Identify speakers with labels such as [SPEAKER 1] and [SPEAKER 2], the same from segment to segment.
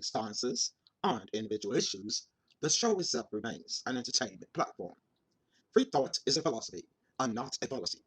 [SPEAKER 1] stances and individual issues, the show itself remains an entertainment platform. Free thought is a philosophy and not a policy.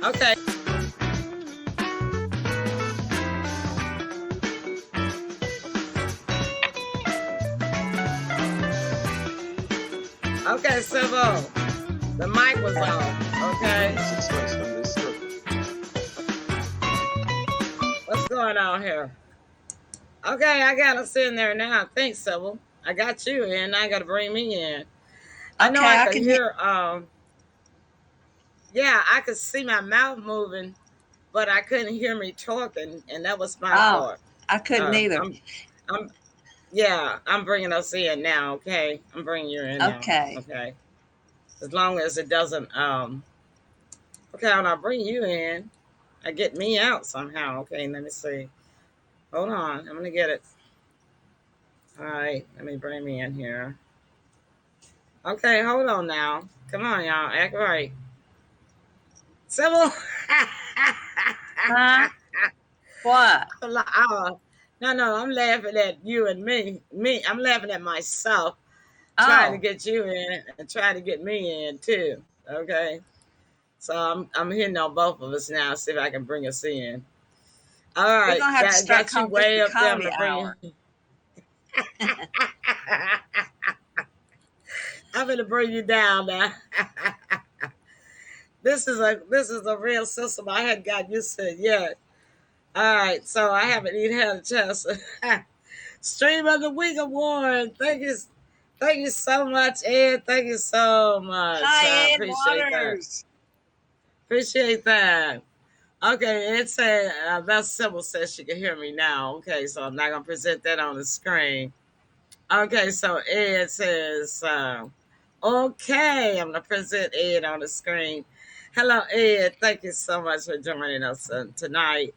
[SPEAKER 2] Okay. Okay, Civil. The mic was off. Okay. What's going on here? Okay, I got us in there now. Thanks, Civil. I got you in. I got to bring me in. I know
[SPEAKER 3] Okay,
[SPEAKER 2] I
[SPEAKER 3] I
[SPEAKER 2] could
[SPEAKER 3] can hear.
[SPEAKER 2] hear. Yeah, I could see my mouth moving, but I couldn't hear me talking, and that was my
[SPEAKER 3] Oh,
[SPEAKER 2] fault.
[SPEAKER 3] I couldn't either.
[SPEAKER 2] I'm, yeah, I'm bringing us in now. Okay, I'm bringing you in now.
[SPEAKER 3] Okay.
[SPEAKER 2] Okay, as long as it doesn't. Okay, when I bring you in, I get me out somehow. Okay, let me see. Hold on, I'm gonna get it. All right, let me bring me in here. Okay, hold on now. Come on, y'all, act right. Civil.
[SPEAKER 3] Huh? What?
[SPEAKER 2] No, I'm laughing at you and me. I'm laughing at myself, trying to
[SPEAKER 3] Oh,
[SPEAKER 2] get you in and trying to get me in too. Okay, so I'm hitting on both of us now. See if I can bring us in. All
[SPEAKER 3] we're
[SPEAKER 2] right,
[SPEAKER 3] gonna have to start
[SPEAKER 2] got you
[SPEAKER 3] calling this
[SPEAKER 2] way
[SPEAKER 3] the
[SPEAKER 2] up there. I'm
[SPEAKER 3] comedy
[SPEAKER 2] gonna bring
[SPEAKER 3] hour.
[SPEAKER 2] you. I'm gonna bring you down now. This is a real system I hadn't got used to yet. All right, so I haven't even had a chance. Stream of the Week award. Thank you so much, Ed. Thank you so much. I
[SPEAKER 3] Hi, Ed
[SPEAKER 2] appreciate that.
[SPEAKER 3] Waters.
[SPEAKER 2] Appreciate that. Okay, it said that's Sybil says she can hear me now. Okay, so I'm not gonna present that on the screen. Okay, so Ed says Okay, I'm going to present Ed on the screen. Hello, Ed. Thank you so much for joining us tonight.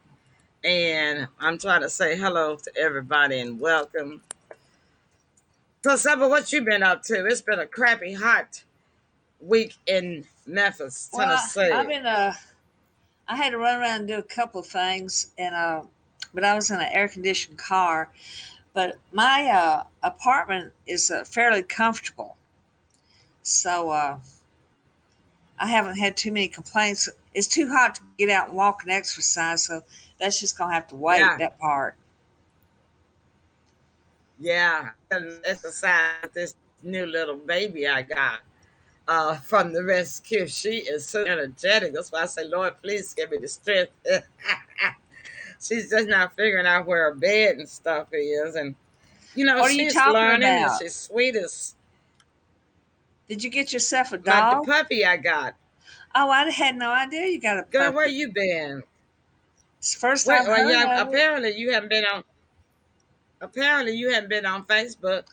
[SPEAKER 2] And I'm trying to say hello to everybody and welcome. So, Seba, what you been up to? It's been a crappy hot week in Memphis,
[SPEAKER 3] Well,
[SPEAKER 2] Tennessee.
[SPEAKER 3] I've been I had to run around and do a couple of things, and but I was in an air conditioned car. But my apartment is fairly comfortable, so I haven't had too many complaints. It's too hot to get out and walk and exercise, so that's just gonna have to wait.
[SPEAKER 2] Yeah,
[SPEAKER 3] That part.
[SPEAKER 2] yeah. And exercise this new little baby I got from the rescue. She is so energetic. That's why I say, Lord, please give me the strength. She's just not figuring out where her bed and stuff is. And,
[SPEAKER 3] What are you
[SPEAKER 2] she's
[SPEAKER 3] talking
[SPEAKER 2] learning and
[SPEAKER 3] about?
[SPEAKER 2] she's sweet as
[SPEAKER 3] Did you get yourself a
[SPEAKER 2] the
[SPEAKER 3] dog?
[SPEAKER 2] puppy I got.
[SPEAKER 3] Oh, I had no idea you got a
[SPEAKER 2] Girl, where
[SPEAKER 3] puppy.
[SPEAKER 2] you been?
[SPEAKER 3] It's the first
[SPEAKER 2] Where,
[SPEAKER 3] I've
[SPEAKER 2] well,
[SPEAKER 3] heard
[SPEAKER 2] yeah,
[SPEAKER 3] of it.
[SPEAKER 2] apparently you haven't been on Facebook.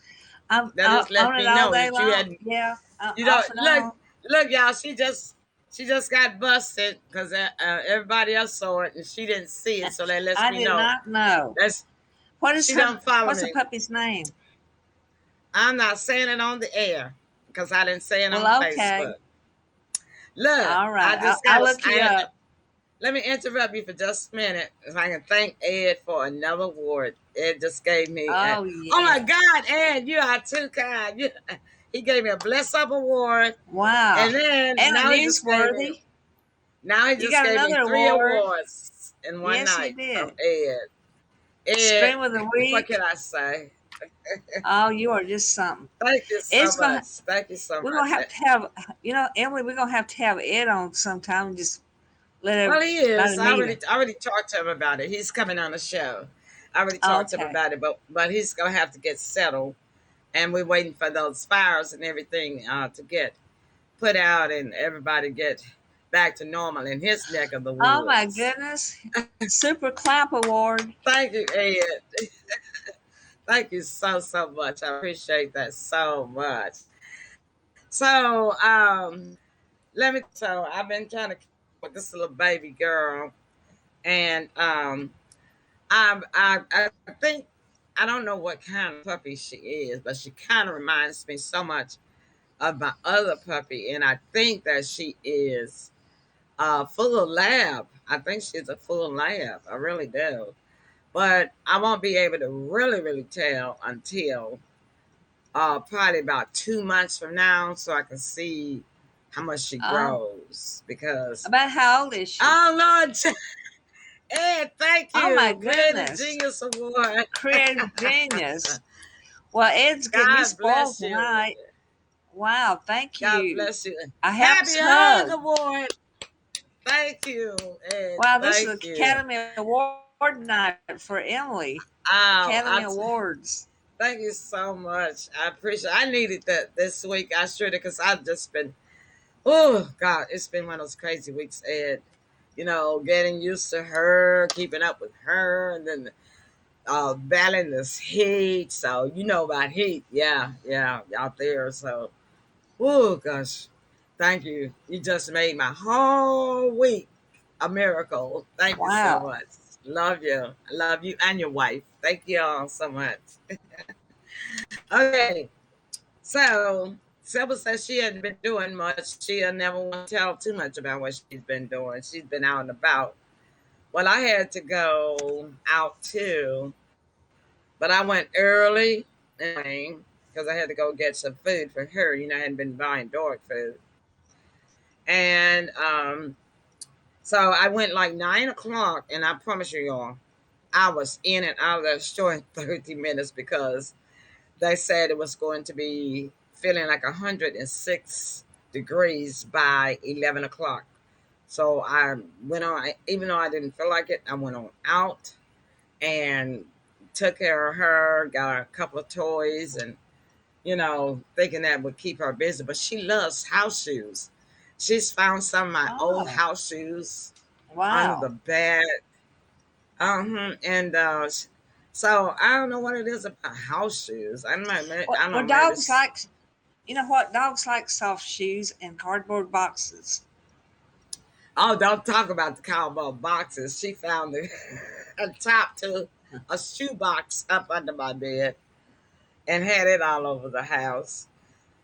[SPEAKER 3] I'm
[SPEAKER 2] That just let
[SPEAKER 3] on it
[SPEAKER 2] me
[SPEAKER 3] all
[SPEAKER 2] know
[SPEAKER 3] day
[SPEAKER 2] that you
[SPEAKER 3] long.
[SPEAKER 2] hadn't.
[SPEAKER 3] Yeah, I'm
[SPEAKER 2] You know,
[SPEAKER 3] off and
[SPEAKER 2] look,
[SPEAKER 3] on.
[SPEAKER 2] look, y'all. She just got busted because everybody else saw it and she didn't see it. So that lets
[SPEAKER 3] I
[SPEAKER 2] me
[SPEAKER 3] did
[SPEAKER 2] know
[SPEAKER 3] not know.
[SPEAKER 2] that's
[SPEAKER 3] What is
[SPEAKER 2] she
[SPEAKER 3] her?
[SPEAKER 2] don't follow
[SPEAKER 3] What's the
[SPEAKER 2] me.
[SPEAKER 3] puppy's name?
[SPEAKER 2] I'm not saying it on the air because I didn't say it on
[SPEAKER 3] Well, okay.
[SPEAKER 2] Facebook. Look,
[SPEAKER 3] All
[SPEAKER 2] I
[SPEAKER 3] right.
[SPEAKER 2] just got
[SPEAKER 3] I'll
[SPEAKER 2] to.
[SPEAKER 3] look you up.
[SPEAKER 2] Let me interrupt you for just a minute. If I can thank Ed for another award. Ed just gave me.
[SPEAKER 3] Oh
[SPEAKER 2] Oh my
[SPEAKER 3] yeah.
[SPEAKER 2] God, Ed, you are too kind. He gave me a Bless Up award,
[SPEAKER 3] Wow.
[SPEAKER 2] and then
[SPEAKER 3] And a
[SPEAKER 2] now he just gave me.
[SPEAKER 3] newsworthy.
[SPEAKER 2] Now he
[SPEAKER 3] You
[SPEAKER 2] just
[SPEAKER 3] got
[SPEAKER 2] gave me
[SPEAKER 3] another
[SPEAKER 2] 3
[SPEAKER 3] award.
[SPEAKER 2] awards in one
[SPEAKER 3] Yes, you
[SPEAKER 2] night from
[SPEAKER 3] did.
[SPEAKER 2] Ed. Ed,
[SPEAKER 3] Stream of the
[SPEAKER 2] what can
[SPEAKER 3] week.
[SPEAKER 2] I say?
[SPEAKER 3] Oh, you are just something.
[SPEAKER 2] Thank you so
[SPEAKER 3] It's gonna.
[SPEAKER 2] much. Thank you so
[SPEAKER 3] We're gonna
[SPEAKER 2] much.
[SPEAKER 3] have to have. Emily. We're gonna have Ed on sometime and just let
[SPEAKER 2] Well, he is.
[SPEAKER 3] everybody
[SPEAKER 2] I
[SPEAKER 3] meet
[SPEAKER 2] already,
[SPEAKER 3] him.
[SPEAKER 2] I already talked to him about it. He's coming on the show. I already talked to him
[SPEAKER 3] Okay.
[SPEAKER 2] about it, but he's gonna have to get settled, and we're waiting for those fires and everything to get put out, and everybody get back to normal in his neck of the
[SPEAKER 3] Oh my
[SPEAKER 2] woods.
[SPEAKER 3] goodness. Super Clap Award.
[SPEAKER 2] Thank you, Ed. Thank you so much. I appreciate that so much. So, So I've been trying to keep with this little baby girl, and I think I don't know what kind of puppy she is, but she kind of reminds me so much of my other puppy, and I think that she is full of lab. I think she's a full lab. I really do, but I won't be able to really tell until probably about 2 months from now, so I can see how much she
[SPEAKER 3] Oh,
[SPEAKER 2] grows. Because
[SPEAKER 3] about how old is she?
[SPEAKER 2] oh Lord, Ed, thank
[SPEAKER 3] Oh my
[SPEAKER 2] you, Creative
[SPEAKER 3] goodness.
[SPEAKER 2] Genius Award.
[SPEAKER 3] Creative genius. Well, Ed's getting you
[SPEAKER 2] God
[SPEAKER 3] spoiled
[SPEAKER 2] bless you.
[SPEAKER 3] tonight. Wow, thank
[SPEAKER 2] God
[SPEAKER 3] you.
[SPEAKER 2] bless you.
[SPEAKER 3] A
[SPEAKER 2] Happy
[SPEAKER 3] help's
[SPEAKER 2] Hug
[SPEAKER 3] hug.
[SPEAKER 2] Award. Thank you, Ed.
[SPEAKER 3] Wow, this is
[SPEAKER 2] Thank you.
[SPEAKER 3] Academy Award night for Emily.
[SPEAKER 2] Oh,
[SPEAKER 3] Academy Awards.
[SPEAKER 2] thank you so much. I appreciate. I needed that this week. I should have, because I've just been. Oh God, it's been one of those crazy weeks, Ed. Getting used to her, keeping up with her, and then battling this heat. So you know about heat, yeah, out there. So, oh gosh, thank you. You just made my whole week a miracle. Thank you so
[SPEAKER 3] Wow.
[SPEAKER 2] much. Love you. I love you and your wife. Thank you all so much. Okay, so Sybil says she hadn't been doing much. She'll never want to tell too much about what she's been doing. She's been out and about. Well, I had to go out too, but I went early because I had to go get some food for her. I hadn't been buying dog food. And so I went like 9 o'clock, and I promise you all, I was in and out of the store in 30 minutes because they said it was going to be feeling like 106 degrees by 11 o'clock. So I went on, even though I didn't feel like it, I went on out and took care of her, got her a couple of toys, and thinking that would keep her busy. But she loves house shoes. She's found some of my old
[SPEAKER 3] Oh,
[SPEAKER 2] house shoes under the
[SPEAKER 3] wow.
[SPEAKER 2] bed. And so I don't know what it is about house shoes. I don't know.
[SPEAKER 3] What,
[SPEAKER 2] I don't know.
[SPEAKER 3] what
[SPEAKER 2] Maybe
[SPEAKER 3] dogs
[SPEAKER 2] it's
[SPEAKER 3] like? You know what? Dogs like soft shoes and cardboard boxes.
[SPEAKER 2] Oh, don't talk about the cardboard boxes. She found a top to a shoebox up under my bed and had it all over the house.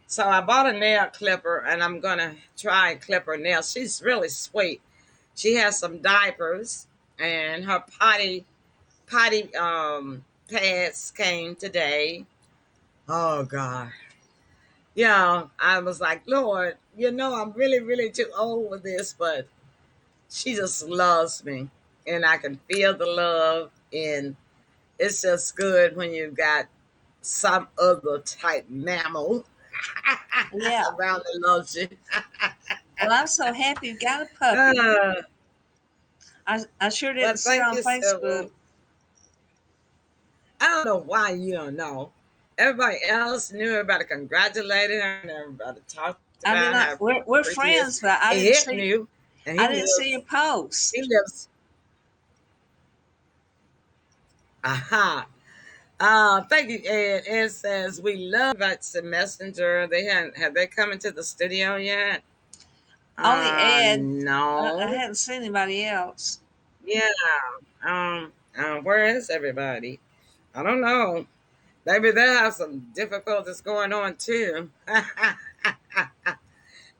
[SPEAKER 2] So I bought a nail clipper and I'm gonna try and clip her nails. She's really sweet. She has some diapers and her potty pads came today. Oh God. Yeah, I was like, Lord, I'm really, really too old for this, but she just loves me. And I can feel the love. And it's just good when you've got some other type mammal
[SPEAKER 3] Yeah.
[SPEAKER 2] around that loves you.
[SPEAKER 3] Well, I'm so happy you got a puppy. I sure
[SPEAKER 2] Well,
[SPEAKER 3] didn't see it
[SPEAKER 2] thank
[SPEAKER 3] on
[SPEAKER 2] you so
[SPEAKER 3] Facebook.
[SPEAKER 2] much. I don't know why you don't know. Everybody else knew. Everybody congratulated her and everybody talked
[SPEAKER 3] I
[SPEAKER 2] about
[SPEAKER 3] did
[SPEAKER 2] how
[SPEAKER 3] not. We're
[SPEAKER 2] pretty
[SPEAKER 3] friends, but I
[SPEAKER 2] Ed
[SPEAKER 3] didn't
[SPEAKER 2] knew. And
[SPEAKER 3] I didn't see your post.
[SPEAKER 2] he lives. Aha. Thank you, Ed. Ed says we love that's the messenger. Have they come into the studio yet?
[SPEAKER 3] Only Ed. I
[SPEAKER 2] No.
[SPEAKER 3] hadn't seen anybody else.
[SPEAKER 2] Yeah. Where is everybody? I don't know. Maybe they have some difficulties going on too.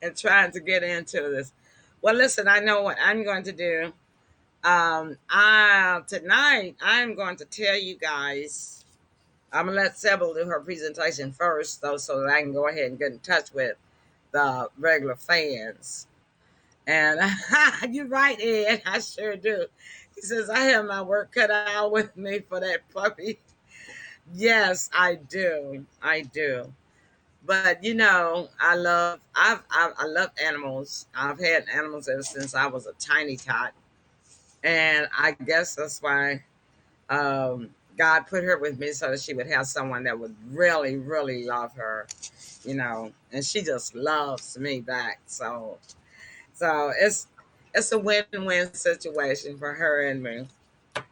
[SPEAKER 2] And trying to get into this. Well, listen, I know what I'm going to do. Tonight I'm going to tell you guys. I'm gonna let Sybil do her presentation first, though, so that I can go ahead and get in touch with the regular fans. And you're right, Ed. I sure do. He says I have my work cut out with me for that puppy. Yes, I do. I do. But I love animals. I've had animals ever since I was a tiny tot, and I guess that's why God put her with me so that she would have someone that would really, really love her, and she just loves me back. So it's a win-win situation for her and me.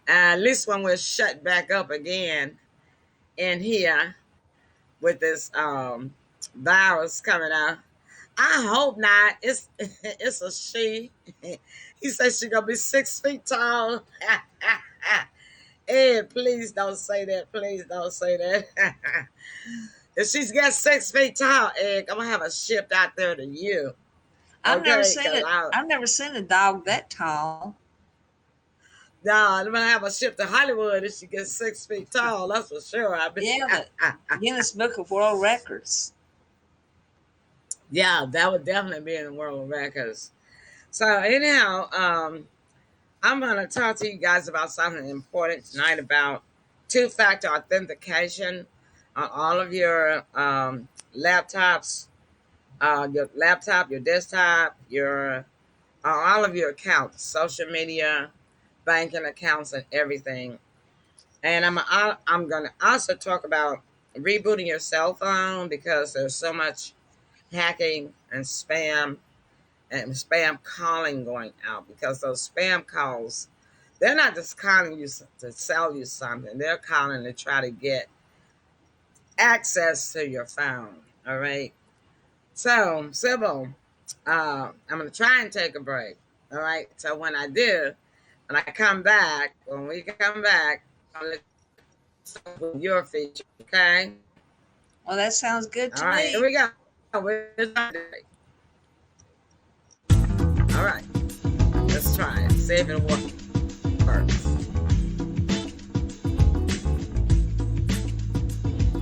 [SPEAKER 2] At least when we're shut back up again in here with this virus coming out. I hope not. It's a she. He says she's gonna be 6 feet tall. Ed, please don't say that. Please don't say that. If she's got 6 feet tall, Ed, I'm gonna have a shipped out there to you.
[SPEAKER 3] I've never
[SPEAKER 2] Okay,
[SPEAKER 3] seen it.
[SPEAKER 2] 'cause
[SPEAKER 3] I've never seen a dog that tall.
[SPEAKER 2] No, I'm gonna have a ship to Hollywood if she gets 6 feet tall. That's for sure.
[SPEAKER 3] Yeah, but Guinness Book of World Records.
[SPEAKER 2] Yeah, that would definitely be in the world records. So anyhow, I'm gonna talk to you guys about something important tonight about two-factor authentication on all of your laptops, your laptop, your desktop, your all of your accounts, social media, banking accounts, and everything. And I'm gonna also talk about rebooting your cell phone because there's so much hacking and spam calling going out, because those spam calls, they're not just calling you to sell you something. They're calling to try to get access to your phone. All right. So, Sybil, I'm going to try and take a break. All right. So when I do, when we come back, I'll let you with your feature. Okay.
[SPEAKER 3] Well, that sounds good to
[SPEAKER 2] All right.
[SPEAKER 3] me.
[SPEAKER 2] Here we go. All right, let's try it. See if it works.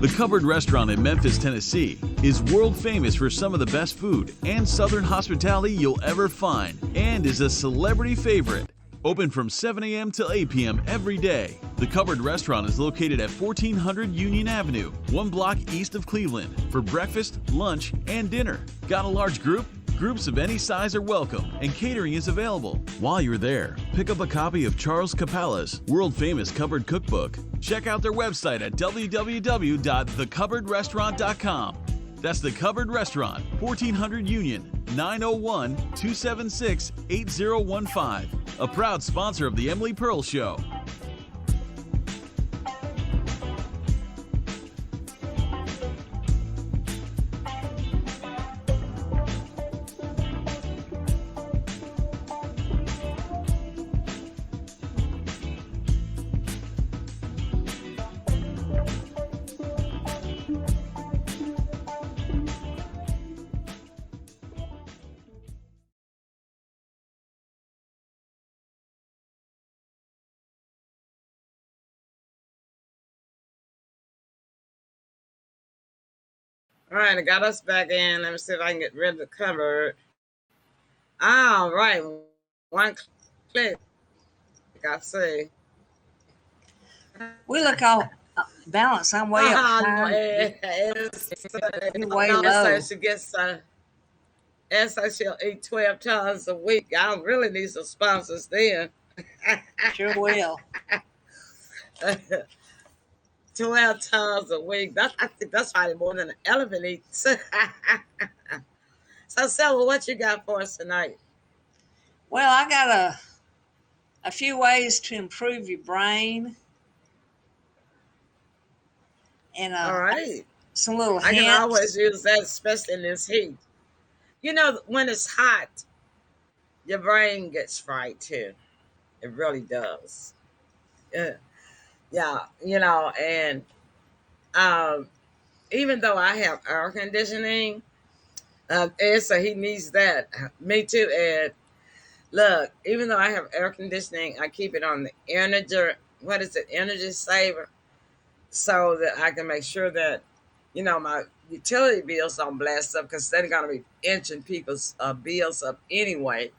[SPEAKER 4] The Cupboard Restaurant in Memphis, Tennessee is world famous for some of the best food and southern hospitality you'll ever find, and is a celebrity favorite. Open from 7 a.m. till 8 p.m. every day. The Cupboard Restaurant is located at 1400 Union Avenue, 1 block east of Cleveland, for breakfast, lunch, and dinner. Got a large group? Groups of any size are welcome, and catering is available. While you're there, pick up a copy of Charles Capala's world-famous Cupboard Cookbook. Check out their website at www.thecupboardrestaurant.com. That's The Cupboard Restaurant, 1400 Union, 901-276-8015. A proud sponsor of The Emily Pearl Show.
[SPEAKER 2] All right, I got us back in. Let me see if I can get rid of the cupboard. All right, one click. I see.
[SPEAKER 3] We look all balanced. I'm way up
[SPEAKER 2] No,
[SPEAKER 3] high. You're way
[SPEAKER 2] no, it
[SPEAKER 3] low.
[SPEAKER 2] says she gets, it says she'll eat 12 times a week. I don't really need some sponsors then.
[SPEAKER 3] Sure will.
[SPEAKER 2] 12 times a week. I think that's probably more than an elephant eats. So, Selma, what you got for us tonight?
[SPEAKER 3] Well, I got a few ways to improve your brain and
[SPEAKER 2] All right.
[SPEAKER 3] some little
[SPEAKER 2] I can always
[SPEAKER 3] hints.
[SPEAKER 2] use that, especially in this heat. You know, when it's hot, your brain gets fried too. It really does. Yeah, yeah. And um, even though I have air conditioning, Ed said he needs that. Me too, Ed. Look, even though I have air conditioning, I keep it on the energy. What is it? Energy saver, so that I can make sure that my utility bills don't blast up because they're gonna be inching people's bills up anyway.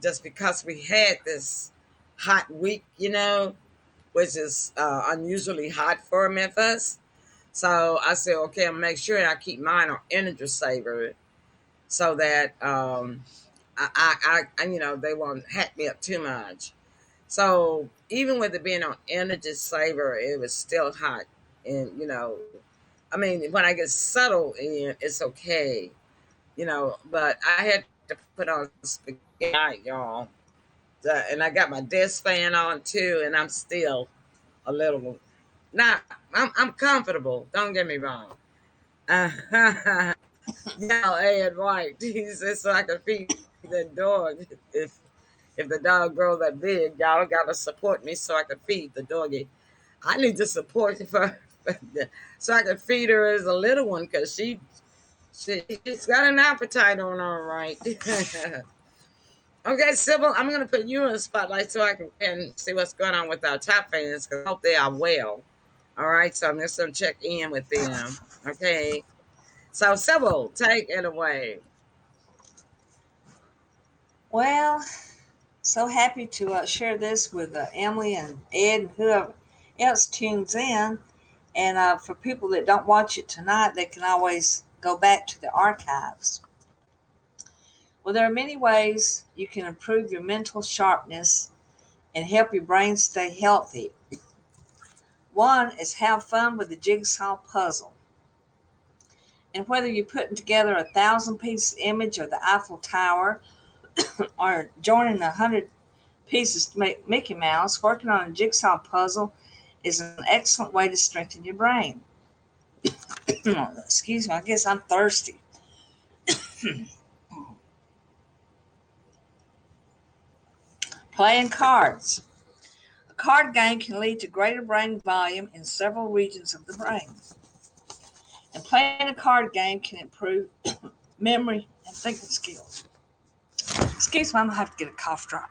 [SPEAKER 2] Just because we had this hot week, which is unusually hot for Memphis. So I said, okay, I'll make sure I keep mine on energy saver so that they won't hack me up too much. So even with it being on energy saver, it was still hot. And, I mean, when I get settled in, it's okay, but I had to put on spaghetti, y'all. And I got my desk fan on too, and I'm still a little not. I'm comfortable. Don't get me wrong. Yeah, Ed White. He said so I can feed the dog. If the dog grows that big, y'all gotta support me so I can feed the doggy. I need to support her so I can feed her as a little one because she's got an appetite on her, right? Okay, Sybil, I'm going to put you in the spotlight so I can see what's going on with our top fans because I hope they are well. All right, so I'm just going to check in with them. Okay, so Sybil, take it away.
[SPEAKER 3] Well, so happy to share this with Emily and Ed and whoever else tunes in. And for people that don't watch it tonight, they can always go back to the archives. Well, there are many ways you can improve your mental sharpness and help your brain stay healthy. One is have fun with the jigsaw puzzle. And whether you're putting together 1,000-piece image of the Eiffel Tower or joining 100 pieces to make Mickey Mouse, working on a jigsaw puzzle is an excellent way to strengthen your brain. Excuse me, I guess I'm thirsty. Playing cards. A card game can lead to greater brain volume in several regions of the brain. And playing a card game can improve memory and thinking skills. Excuse me, I'm going to have to get a cough drop.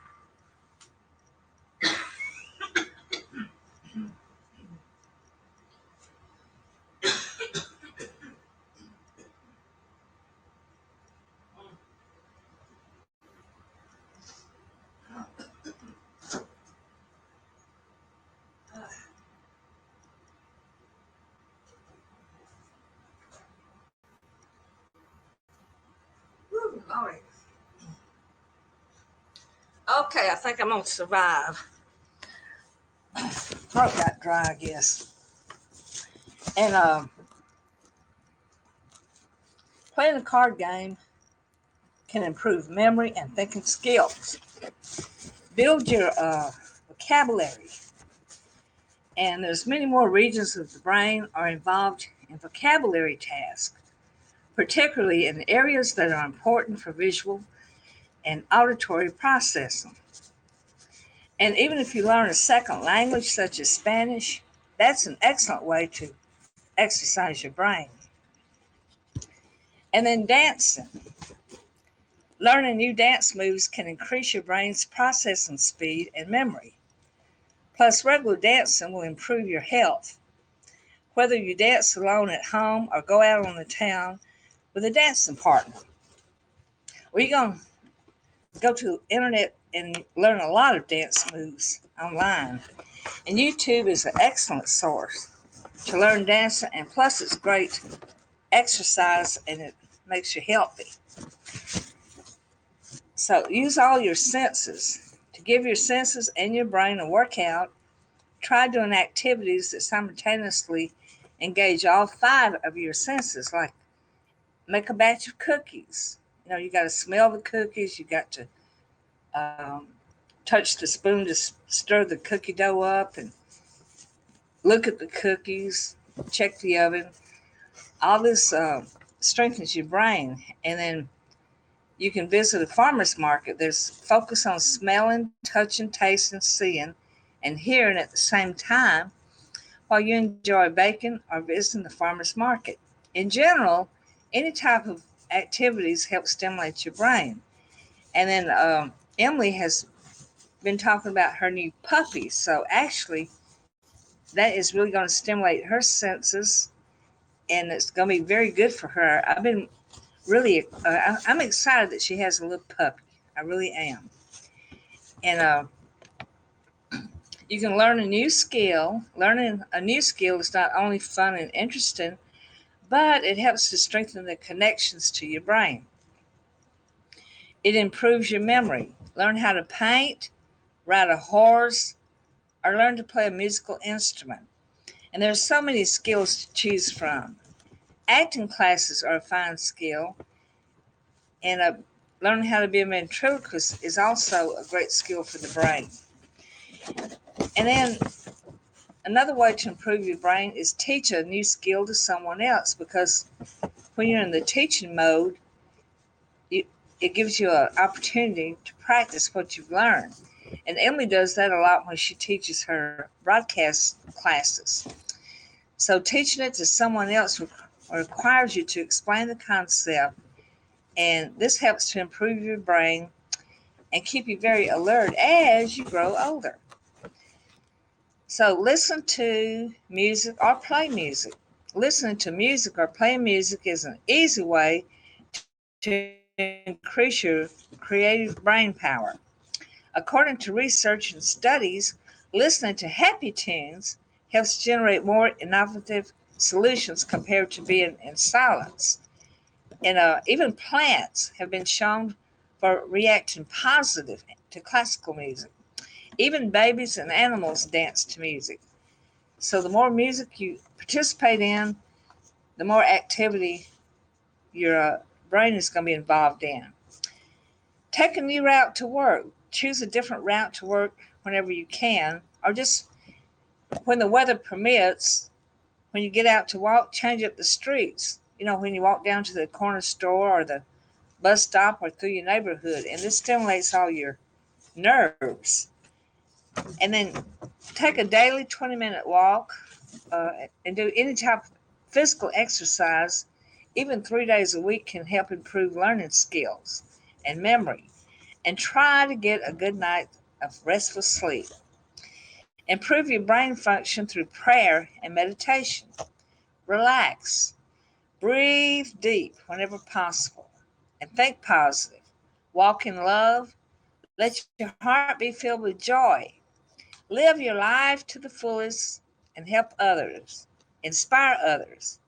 [SPEAKER 3] All right. Okay, I think I'm going to survive. Throat got dry, I guess. And playing a card game can improve memory and thinking skills. Build your vocabulary. And there's many more regions of the brain are involved in vocabulary tasks, particularly in areas that are important for visual and auditory processing. And even if you learn a second language such as Spanish, that's an excellent way to exercise your brain. And then dancing. Learning new dance moves can increase your brain's processing speed and memory. Plus, regular dancing will improve your health. whether you dance alone at home or go out on the town with a dancing partner. Or you're going to go to the internet and learn a lot of dance moves online. And YouTube is an excellent source to learn dancing, and plus it's great exercise and it makes you healthy. So use all your senses to give your senses and your brain a workout. Try doing activities that simultaneously engage all 5 of your senses, like make a batch of cookies. You got to smell the cookies, you got to touch the spoon to stir the cookie dough up, and look at the cookies, check the oven. All this strengthens your brain. And then you can visit a farmer's market. There's focus on smelling, touching, tasting, seeing, and hearing at the same time while you enjoy baking or visiting the farmer's market. In general, any type of activities help stimulate your brain. And then Emily has been talking about her new puppy. So actually, that is really going to stimulate her senses, and it's going to be very good for her. I've been really, I'm excited that she has a little puppy. I really am. And you can learn a new skill. Learning a new skill is not only fun and interesting, but it helps to strengthen the connections to your brain. It improves your memory. Learn how to paint, ride a horse, or learn to play a musical instrument. And there's so many skills to choose from. Acting classes are a fine skill, and learning how to be a ventriloquist is also a great skill for the brain. And then another way to improve your brain is teach a new skill to someone else, because when you're in the teaching mode, it gives you an opportunity to practice what you've learned. And Emily does that a lot when she teaches her broadcast classes. So teaching it to someone else requires you to explain the concept, and this helps to improve your brain and keep you very alert as you grow older. So listen to music or play music. Listening to music or playing music is an easy way to increase your creative brain power. According to research and studies, listening to happy tunes helps generate more innovative solutions compared to being in silence. And even plants have been shown for reacting positive to classical music. Even babies and animals dance to music. So the more music you participate in, the more activity your brain is going to be involved in. Take a new route to work. Choose a different route to work whenever you can, or just when the weather permits. When you get out to walk, change up the streets. When you walk down to the corner store or the bus stop or through your neighborhood, and this stimulates all your nerves. And then take a daily 20-minute walk and do any type of physical exercise. Even 3 days a week can help improve learning skills and memory. And try to get a good night of restful sleep. Improve your brain function through prayer and meditation. Relax. Breathe deep whenever possible. And think positive. Walk in love. Let your heart be filled with joy. Live your life to the fullest and help others. Inspire others.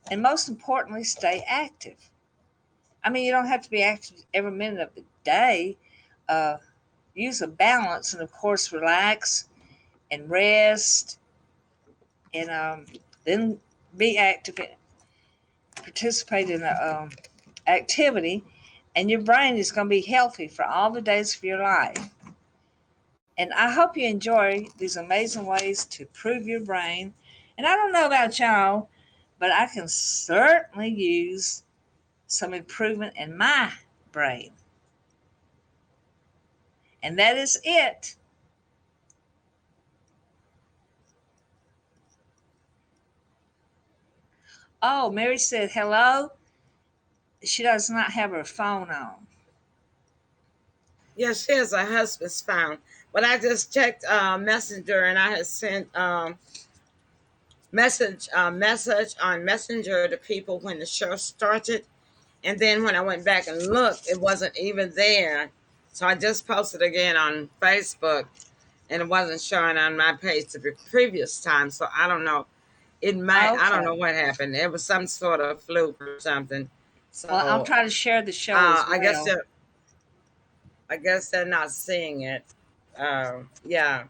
[SPEAKER 3] And most importantly, stay active. You don't have to be active every minute of the day. Use a balance, and of course, relax and rest, and then be active and participate in an activity, and your brain is going to be healthy for all the days of your life. And I hope you enjoy these amazing ways to improve your brain. And I don't know about y'all, but I can certainly use some improvement in my brain. And that is it. Oh, Mary said hello. She does not have her phone on.
[SPEAKER 2] Yes, she has her husband's phone. But I just checked Messenger, and I had sent message on Messenger to people when the show started, and then when I went back and looked, it wasn't even there. So I just posted again on Facebook, and it wasn't showing on my page the previous time. So I don't know. It might. I don't
[SPEAKER 3] Okay.
[SPEAKER 2] know what happened. It was some sort of fluke or something.
[SPEAKER 3] Well, I'm
[SPEAKER 2] So
[SPEAKER 3] trying to share the show as
[SPEAKER 2] I guess
[SPEAKER 3] well.
[SPEAKER 2] they're not seeing it. Yeah.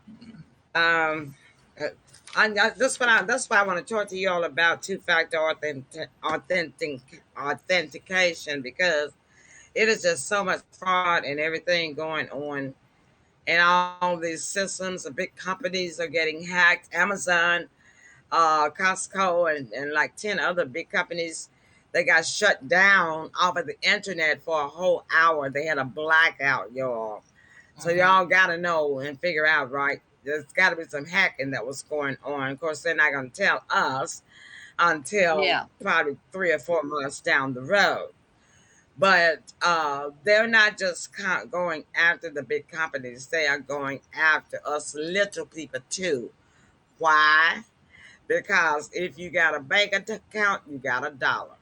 [SPEAKER 2] Um, uh, that's why I want to talk to you all about two-factor authentication, because it is just so much fraud and everything going on, and all these systems. The big companies are getting hacked. Amazon, Costco, and like 10 other big companies. They got shut down off of the internet for a whole hour. They had a blackout, y'all. So
[SPEAKER 3] Mhm.
[SPEAKER 2] y'all got to know and figure out, right? There's got to be some hacking that was going on. Of course, they're not going to tell us until
[SPEAKER 3] Yeah.
[SPEAKER 2] probably 3 or 4 months down the road. But they're not just going after the big companies. They are going after us little people too. Why? Because if you got a bank account, you got $1.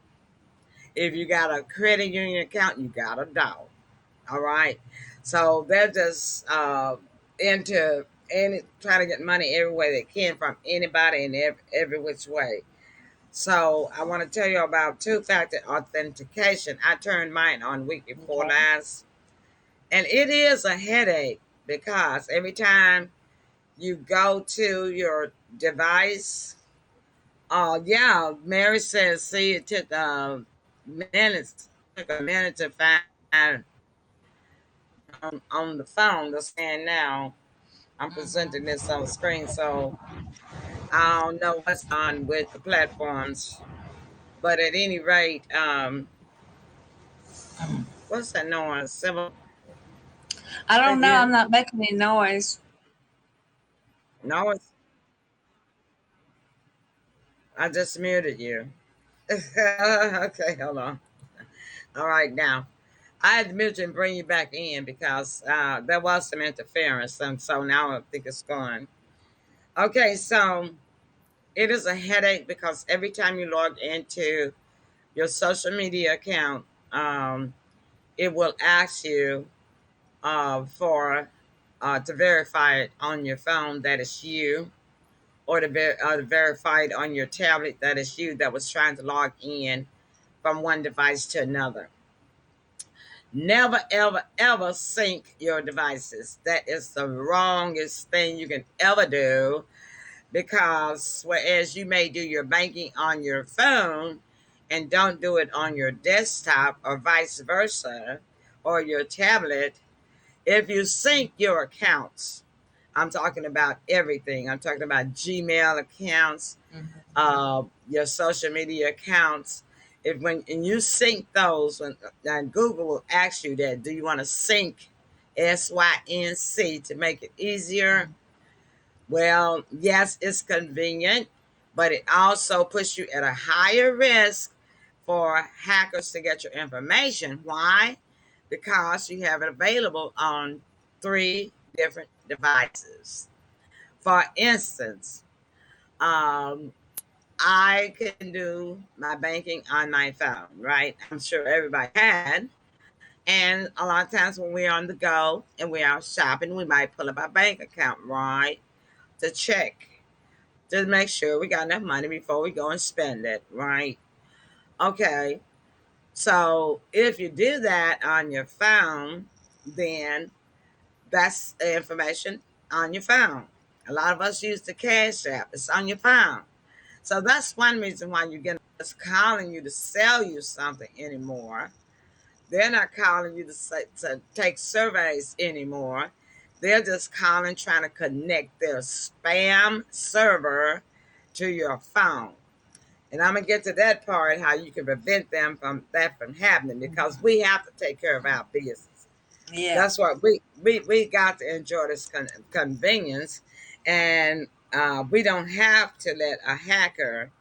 [SPEAKER 2] If you got a credit union account, you got $1. All right. So they're just into any trying to get money every way they can from anybody and every which way. So I want to tell you about two-factor authentication. I turned mine on week before
[SPEAKER 3] Okay.
[SPEAKER 2] last, and it is a headache because every time you go to your device, yeah, Mary says, see, it took minutes, took a minute to find on the phone. They're saying now I'm presenting this on the screen, so I don't know what's on with the platforms. But at any rate, what's that noise? Civil?
[SPEAKER 3] I
[SPEAKER 2] Say
[SPEAKER 3] don't know.
[SPEAKER 2] again?
[SPEAKER 3] I'm not making any noise.
[SPEAKER 2] No, I just muted you. Okay, hold on. All right, now I had to mute you and bring you back in because there was some interference, and so now I think it's gone. Okay, so it is a headache because every time you log into your social media account, it will ask you for to verify it on your phone that it's you, or to verify it on your tablet that it's you that was trying to log in from one device to another. Never, ever, ever sync your devices. That is the wrongest thing you can ever do, because whereas you may do your banking on your phone and don't do it on your desktop or vice versa, or your tablet, if you sync your accounts, I'm talking about everything. I'm talking about Gmail accounts,
[SPEAKER 3] Mhm.
[SPEAKER 2] your social media accounts. If when and you sync those, and Google will ask you that, do you want to sync SYNC to make it easier? Well, yes, it's convenient, but it also puts you at a higher risk for hackers to get your information. Why? Because you have it available on 3 different devices. For instance, um, I can do my banking on my phone, right? I'm sure everybody can. And a lot of times when we're on the go and we're out shopping, we might pull up our bank account, right? To check, to make sure we got enough money before we go and spend it, right? Okay. So if you do that on your phone, then that's the information on your phone. A lot of us use the Cash App. It's on your phone. So that's one reason why you get us calling you to sell you something anymore. They're not calling you to take surveys anymore. They're just calling, trying to connect their spam server to your phone. And I'm gonna get to that part, how you can prevent them from happening, because we have to take care of our business.
[SPEAKER 3] Yeah.
[SPEAKER 2] That's what we got to enjoy this convenience, and we don't have to let a hacker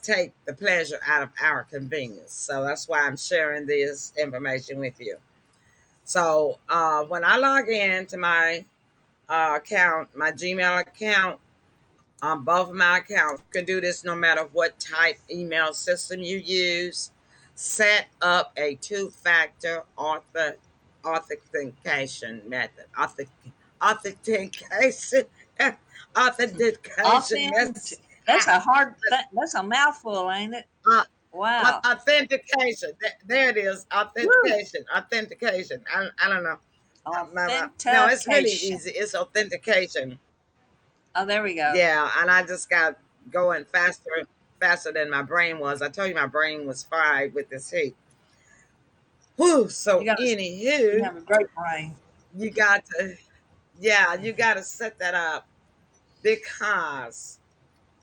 [SPEAKER 2] take the pleasure out of our convenience. So that's why I'm sharing this information with you. So when I log in to my account, my Gmail account, on both of my accounts. You can do this no matter what type email system you use. Set up a two-factor authentication method. Authentication. Authentication
[SPEAKER 3] Authentic. That's a hard. That's a mouthful, ain't it?
[SPEAKER 2] uh,
[SPEAKER 3] Wow.
[SPEAKER 2] authentication. There it is.
[SPEAKER 3] Woo.
[SPEAKER 2] Authentication. I don't know. No, it's really
[SPEAKER 3] Authentication.
[SPEAKER 2] easy. It's authentication.
[SPEAKER 3] Oh, there we go.
[SPEAKER 2] Yeah, and I just got going faster than my brain was. I told you my brain was fried with this heat. Whew. So
[SPEAKER 3] You
[SPEAKER 2] anywho,
[SPEAKER 3] have a great brain.
[SPEAKER 2] you got to you got to set that up because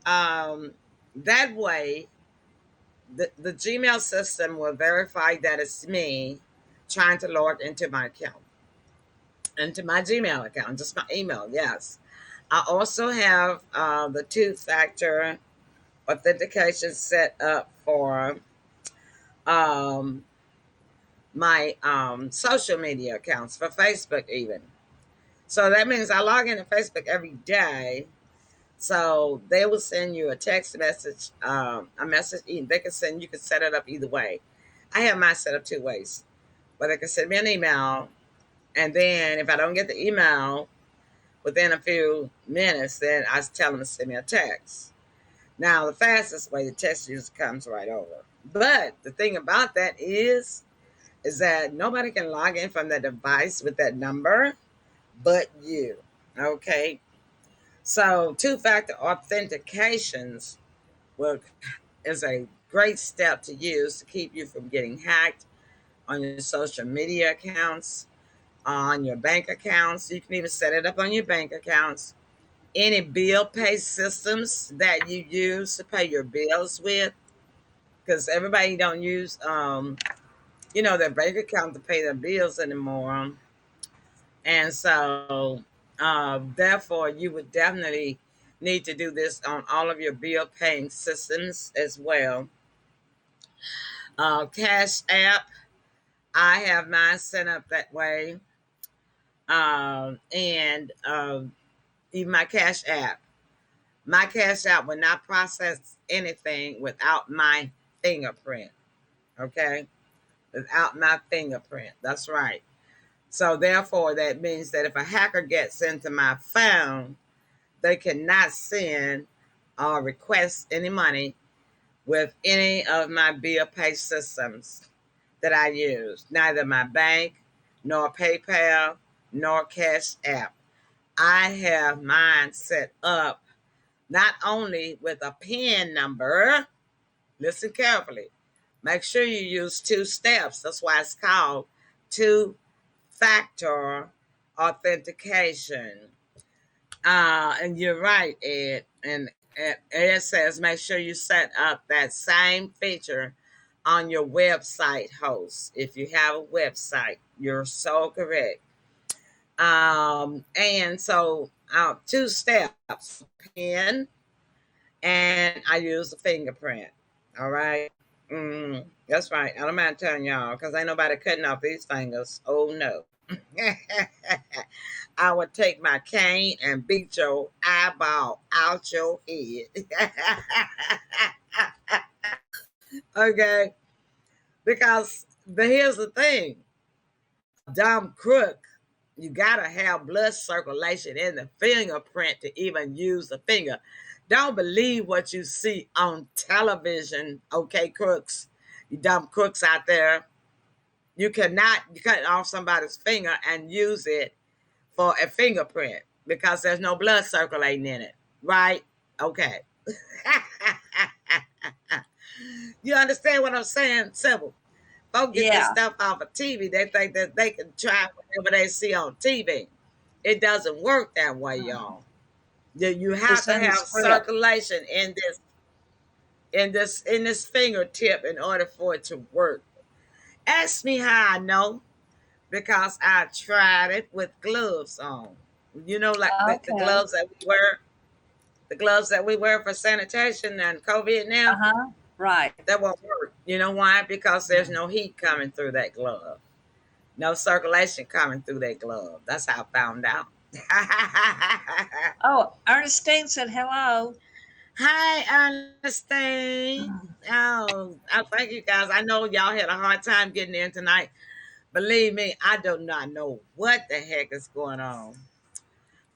[SPEAKER 2] that way the Gmail system will verify that it's me trying to log into my account, into my Gmail account, just my email. Yes. I also have the two-factor authentication set up for um, my social media accounts, for Facebook even. So that means I log into Facebook every day. So they will send you a text message, a message. They can send, you can set it up either way. I have mine set up two ways, but they can send me an email, and then if I don't get the email within a few minutes, then I tell them to send me a text. Now, the fastest way, the text usually comes right over. But the thing about that is that nobody can log in from that device with that number but you. Okay? So two-factor authentications is a great step to use to keep you from getting hacked on your social media accounts, on your bank accounts. You can even set it up on your bank accounts. Any bill pay systems that you use to pay your bills with, because everybody don't use their bank account to pay their bills anymore. And so therefore you would definitely need to do this on all of your bill paying systems as well. Cash App, I have mine set up that way. And even my Cash App will not process anything without my fingerprint. Okay? Without my fingerprint. That's right. So therefore, that means that if a hacker gets into my phone, they cannot send or request any money with any of my bill pay systems that I use. Neither my bank, nor PayPal, nor Cash App. I have mine set up not only with a PIN number, listen carefully, make sure you use two steps. That's why it's called two-factor authentication. And you're right, Ed. And Ed says make sure you set up that same feature on your website host. If you have a website, you're so correct. And so two steps, PIN, and I use the fingerprint. All right. That's right. I don't mind telling y'all because ain't nobody cutting off these fingers. Oh no. I would take my cane and beat your eyeball out your head. Okay. Because here's the thing. Dumb crook, you gotta have blood circulation in the fingerprint to even use the finger. Don't believe what you see on television, okay, crooks. You dumb crooks out there. You cannot cut off somebody's finger and use it for a fingerprint because there's no blood circulating in it, right? Okay. You understand what I'm saying, Sybil? Folks get this stuff off of TV. They think that they can try whatever they see on TV. It doesn't work that way, y'all. You have to have circulation in this fingertip in order for it to work. Ask me how I know, because I tried it with gloves on. You know, like the gloves that we wear for sanitation and COVID now.
[SPEAKER 3] Right.
[SPEAKER 2] That won't work. You know why? Because there's no heat coming through that glove. No circulation coming through that glove. That's how I found out.
[SPEAKER 3] Oh, Ernestine said hello.
[SPEAKER 2] Hi, Ernestine.
[SPEAKER 3] Mm.
[SPEAKER 2] Oh, thank you guys. I know y'all had a hard time getting in tonight. Believe me, I do not know what the heck is going on.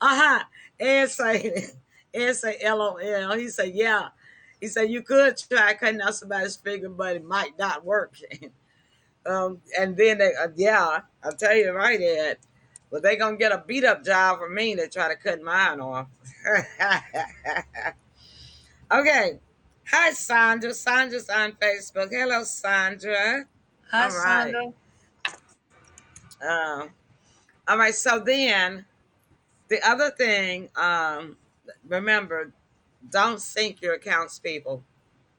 [SPEAKER 2] Uh-huh. Ed say, Ed say LOL. He said, yeah. He said, you could try cutting out somebody's finger, but it might not work. And then, yeah, I'll tell you right, Ed. But they going to get a beat up job from me to try to cut mine off. Okay. Hi, Sandra. Sandra's on Facebook. Hello, Sandra.
[SPEAKER 3] Hi,
[SPEAKER 2] All right.
[SPEAKER 3] Sandra.
[SPEAKER 2] Uh, all right. So then the other thing, remember, don't sync your accounts, people.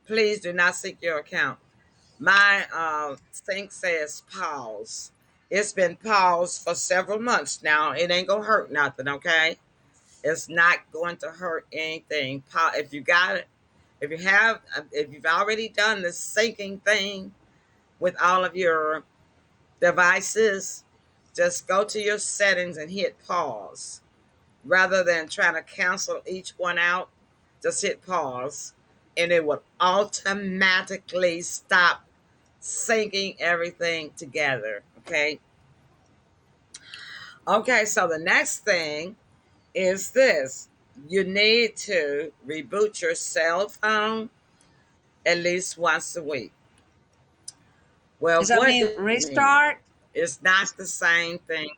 [SPEAKER 2] Please do not sync your account. My sync says pause. It's been paused for several months now. It ain't gonna hurt nothing, okay? It's not going to hurt anything. If you got it, if you've already done the syncing thing with all of your devices, just go to your settings and hit pause. Rather than trying to cancel each one out, just hit pause and it will automatically stop syncing everything together. Okay. Okay. So the next thing is this: you need to reboot your cell phone at least once a week. Well,
[SPEAKER 3] Does that
[SPEAKER 2] what
[SPEAKER 3] mean
[SPEAKER 2] does it mean?
[SPEAKER 3] restart?
[SPEAKER 2] It's not the same thing.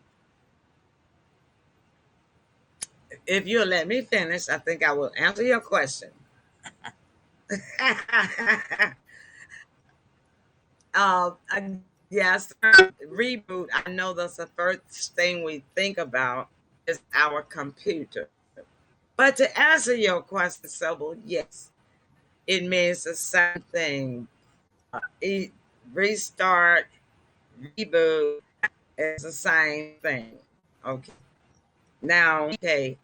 [SPEAKER 2] If you'll let me finish, I think I will answer your question. I, yes, reboot. I know that's the first thing we think about is our computer. But to answer your question, Sybil, yes, it means the same thing. Restart, reboot, it's the same thing. Okay. Now, okay,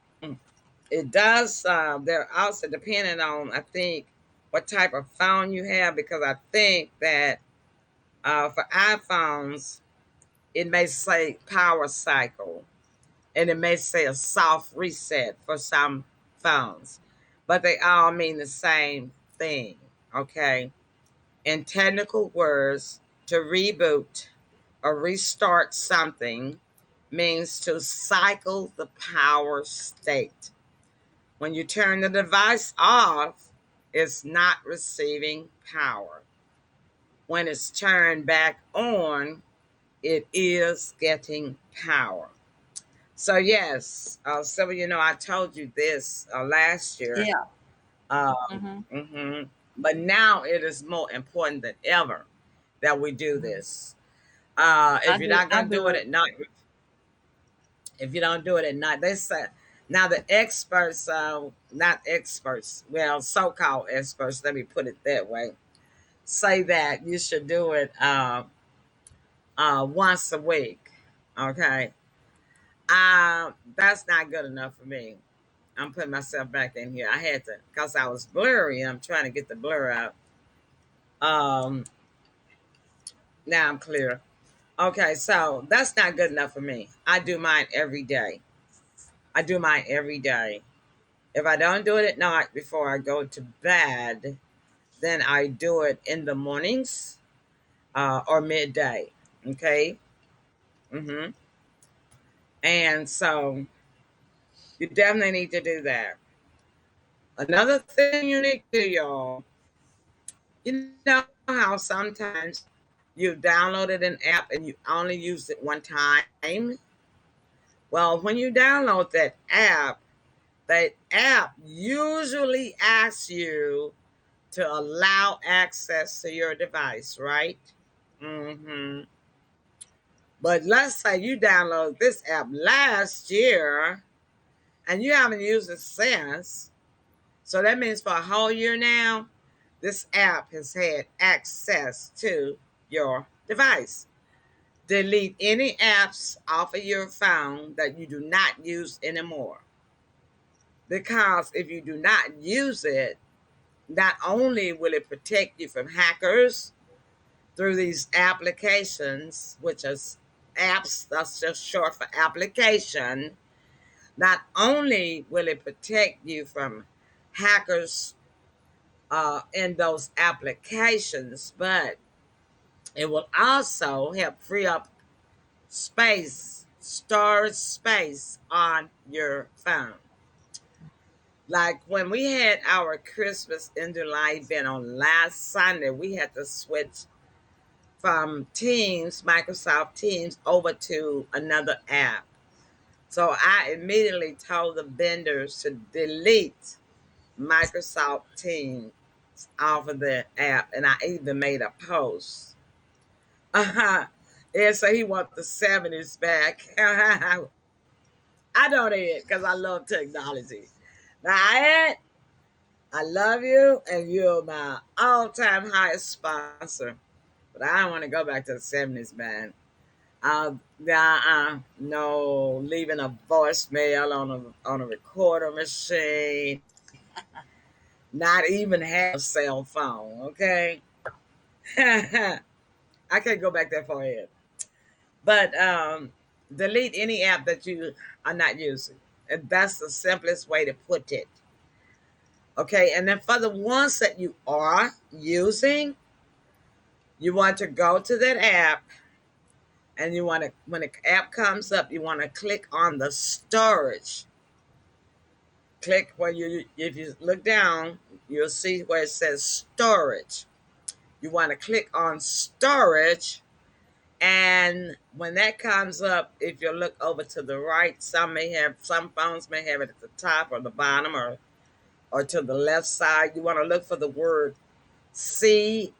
[SPEAKER 2] it does. They're also depending on, I think, what type of phone you have, because I think that for iPhones, it may say power cycle and it may say a soft reset for some phones, but they all mean the same thing. Okay. In technical words, to reboot or restart something means to cycle the power state. When you turn the device off, it's not receiving power. When it's turned back on, it is getting power. So yes, so I told you this last year.
[SPEAKER 3] Yeah.
[SPEAKER 2] Um,
[SPEAKER 3] Mm-hmm.
[SPEAKER 2] but now it is more important than ever that we do this. If you're not
[SPEAKER 3] I
[SPEAKER 2] going to do
[SPEAKER 3] do
[SPEAKER 2] it
[SPEAKER 3] it.
[SPEAKER 2] at night, if you don't do it at night, they say now the experts, not experts, well, so-called experts, let me put it that way, say that you should do it once a week. Okay, that's not good enough for me. I'm putting myself back in here. I had to, because I was blurry. I'm trying to get the blur out. Um, Now I'm clear. Okay, so that's not good enough for me. I do mine every day. I do mine every day. If I don't do it at night before I go to bed, then I do it in the mornings or midday. Okay. Mm-hmm. And so you definitely need to do that. Another thing you need to do, y'all, you know how sometimes you downloaded an app and you only used it one time? Well, when you download that app usually asks you to allow access to your device, right? Mm-hmm. But let's say you download this app last year and you haven't used it since. So that means for a whole year now, this app has had access to your device. Delete any apps off of your phone that you do not use anymore. Because if you do not use it, not only will it protect you from hackers through these applications, which is apps, that's just short for application, Not only will it protect you from hackers in those applications, but it will also help free up space, storage space on your phone. Like when we had our Christmas in July event on last Sunday, we had to switch from Teams, Microsoft Teams, over to another app. So I immediately told the vendors to delete Microsoft Teams off of the app, and I even made a post. Yeah, so he wants the 70s back. I don't it because I love technology. Now, I love you, and you're my all-time highest sponsor. But I don't want to go back to the 70s, man. No, leaving a voicemail on a recorder machine. Not even have a cell phone, okay? I can't go back that far yet. But delete any app that you are not using. And that's the simplest way to put it. Okay, and then for the ones that you are using, you want to go to that app, and you want to, when the app comes up, you want to click on the storage. Click where if you look down, you'll see where it says storage. You want to click on storage, and when that comes up, if you look over to the right, some phones may have it at the top or the bottom, or to the left side. You want to look for the word CACHE.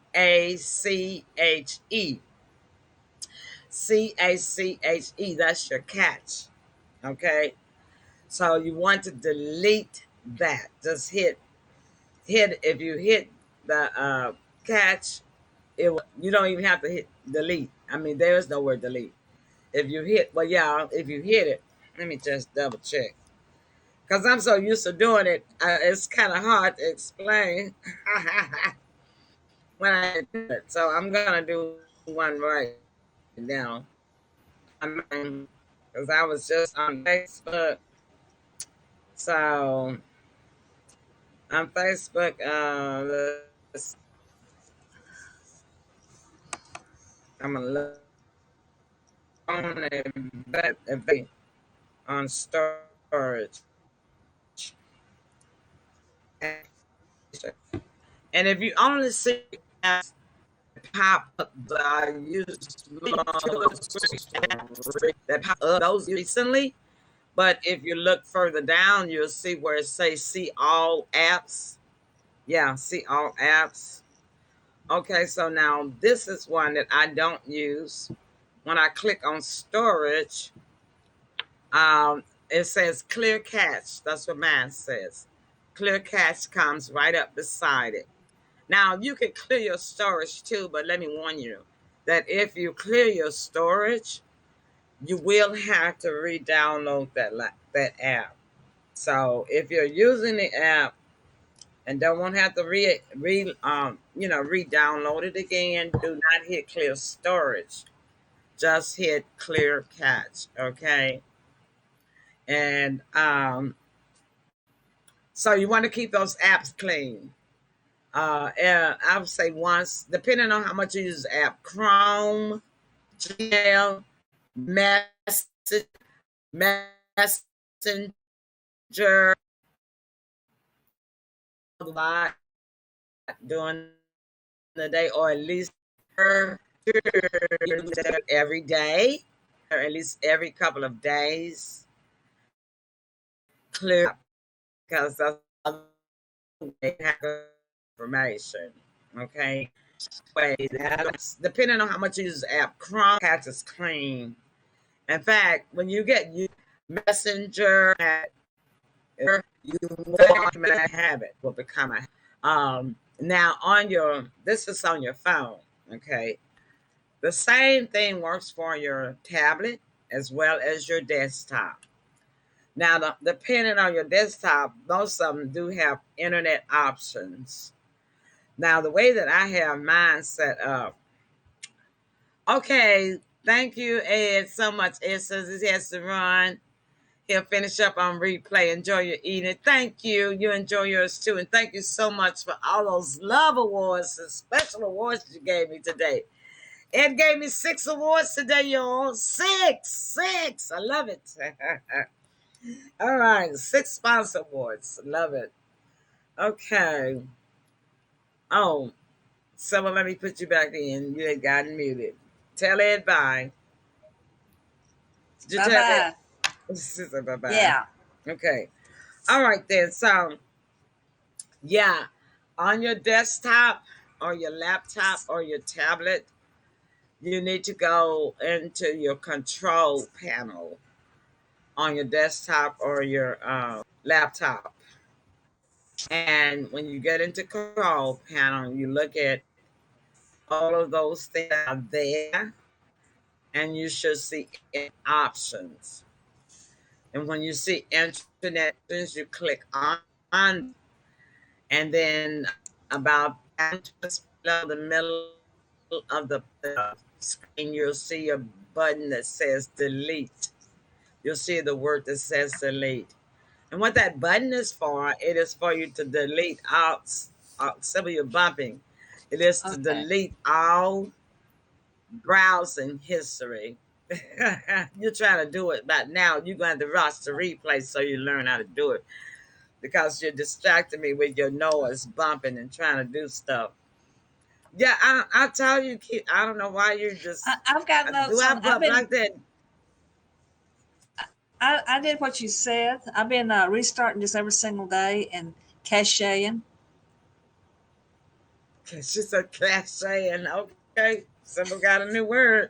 [SPEAKER 2] CACHE, that's your catch. Okay. So you want to delete that. Just hit, if you hit the catch, you don't even have to hit delete. I mean, there's no word delete. If you hit, if you hit it, let me just double check. Because I'm so used to doing it, it's kind of hard to explain when I do it. So I'm going to do one right now. Because I was just on Facebook. So on Facebook, I'm going to look on on storage. And if you only see pop up that I used that pop up those recently, but if you look further down, you'll see where it says see all apps. Yeah, see all apps. Okay, so now this is one that I don't use. When I click on storage, it says clear cache. That's what mine says. Clear cache comes right up beside it. Now you can clear your storage too, but let me warn you that if you clear your storage, you will have to re-download that app. So if you're using the app and don't want to have to re-download it again, do not hit clear storage. Just hit clear cache, okay? And so you want to keep those apps clean. And I would say once, depending on how much you use the app, Chrome, Gmail, Messenger, during the day, or at least every day, or at least every couple of days. Clear, because that's information. Okay. Depending on how much you use the app, Chrome catches clean. In fact, when you get Messenger, you automatic habit will become a now on this is on your phone. Okay. The same thing works for your tablet as well as your desktop. Now, depending on your desktop, most of them do have internet options. Now, the way that I have mine set up, okay, thank you, Ed, so much. Ed says he has to run. He'll finish up on replay. Enjoy your eating. Thank you. You enjoy yours too. And thank you so much for all those love awards and special awards you gave me today. Ed gave me 6 awards today, y'all. Six. I love it. All right. 6 sponsor awards. Love it. Okay. Oh, someone let me put you back in. You had gotten muted. Tell Ed bye. Did you tell Ed?
[SPEAKER 3] Bye-bye.
[SPEAKER 2] Bye-bye.
[SPEAKER 3] Yeah.
[SPEAKER 2] Okay. All right then. So, yeah, on your desktop or your laptop or your tablet, you need to go into your control panel on your desktop or your laptop. And when you get into control panel, you look at all of those things that are there, and you should see options. And when you see internet options, you click on, and then about the middle of the screen, you'll see a button that says delete. You'll see the word that says delete. And what that button is for, it is for you to delete out some of your bumping. It is to delete all browsing history. You're trying to do it, but now you're going to watch the replay so you learn how to do it, because you're distracting me with your nose bumping and trying to do stuff. Yeah, I tell you, I don't know why you're just.
[SPEAKER 3] I've got notes.
[SPEAKER 2] Do I bump like that?
[SPEAKER 3] I did what you said. I've been restarting just every single day and caching.
[SPEAKER 2] She said caching. Okay, Sybil got a new word.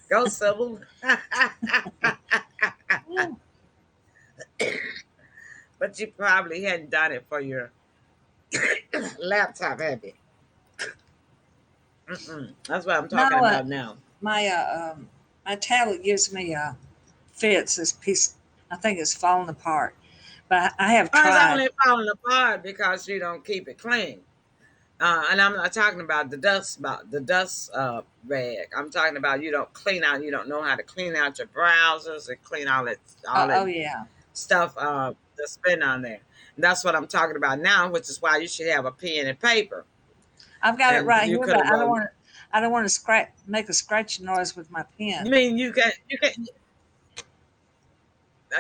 [SPEAKER 2] Go, Sybil. But you probably hadn't done it for your laptop, have you? That's what I'm talking about now.
[SPEAKER 3] My tablet gives me fits. This piece, I think, it's falling apart. But I have tried.
[SPEAKER 2] It's only falling apart because you don't keep it clean. And I'm not talking about the dust rag. I'm talking about you don't clean out. You don't know how to clean out your browsers and clean all that stuff that's been on there. And that's what I'm talking about now, which is why you should have a pen and paper.
[SPEAKER 3] I've got it right here, but I don't want to make a scratching noise with my pen.
[SPEAKER 2] You mean you can?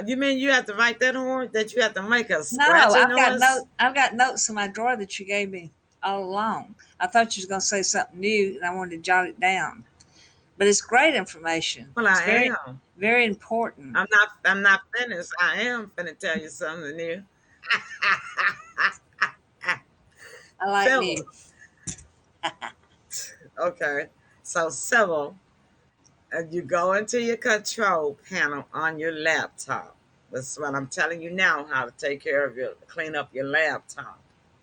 [SPEAKER 2] You mean you have to write that horn? That you have to make a scratching noise?
[SPEAKER 3] No, I've got notes in my drawer that you gave me all along. I thought you was going to say something new, and I wanted to jot it down. But it's great information.
[SPEAKER 2] Well,
[SPEAKER 3] it's
[SPEAKER 2] I am
[SPEAKER 3] very important.
[SPEAKER 2] I'm not finished. I am finna tell you something new.
[SPEAKER 3] I like you.
[SPEAKER 2] Okay, so Sybil, you go into your control panel on your laptop. That's what I'm telling you now, how to take care of clean up your laptop.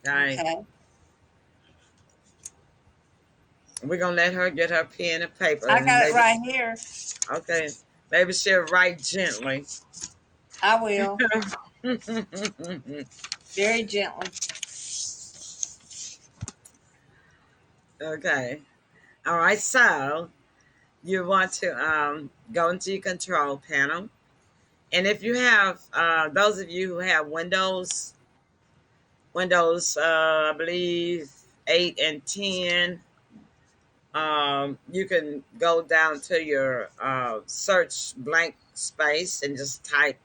[SPEAKER 2] Okay. We're going to let her get her pen and paper.
[SPEAKER 3] I got it right here.
[SPEAKER 2] Okay. Maybe she'll write gently.
[SPEAKER 3] I will. Very gently.
[SPEAKER 2] Okay. All right. So you want to go into your control panel. And if you have, those of you who have Windows, I believe 8 and 10, you can go down to your search blank space and just type,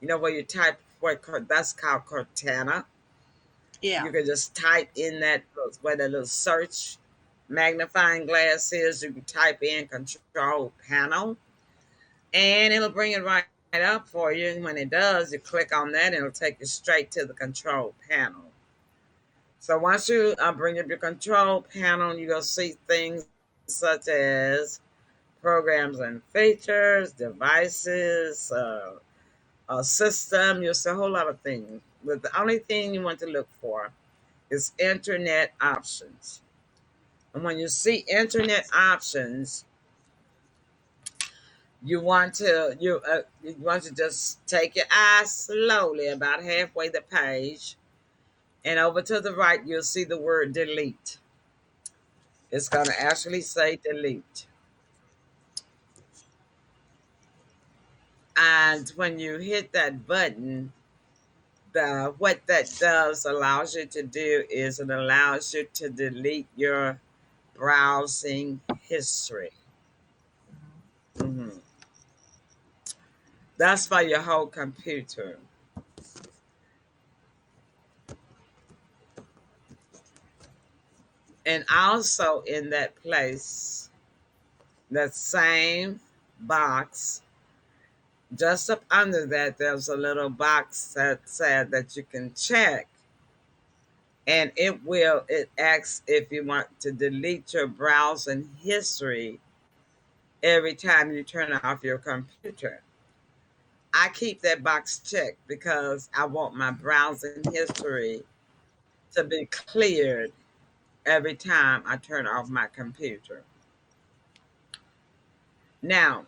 [SPEAKER 2] where you type, that's called Cortana.
[SPEAKER 3] Yeah.
[SPEAKER 2] You can just type in that, where the little search magnifying glass is. You can type in control panel, and it'll bring it right up for you. And when it does, you click on that, and it'll take you straight to the control panel. So once you bring up your control panel, you're going to see things such as programs and features, devices, a system. You'll see a whole lot of things. But the only thing you want to look for is internet options. And when you see internet options, you want to just take your eyes slowly about halfway the page, and over to the right, you'll see the word delete. It's going to actually say delete. And when you hit that button, what that does allows you to do is it allows you to delete your browsing history. Mhm. That's for your whole computer. And also in that place, that same box, just up under that, there's a little box that said that you can check. And it asks if you want to delete your browsing history every time you turn off your computer. I keep that box checked because I want my browsing history to be cleared every time I turn off my computer. Now,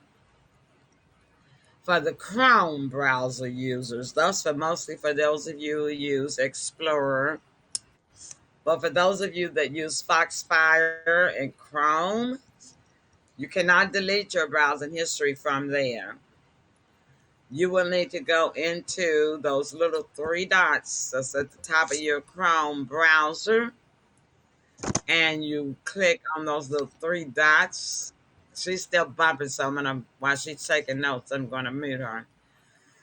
[SPEAKER 2] for the Chrome browser users, that's for mostly for those of you who use Explorer. But for those of you that use Foxfire and Chrome, you cannot delete your browsing history from there. You will need to go into those little three dots that's at the top of your Chrome browser, and you click on those little three dots. She's still bumping, so while she's taking notes, I'm gonna mute her.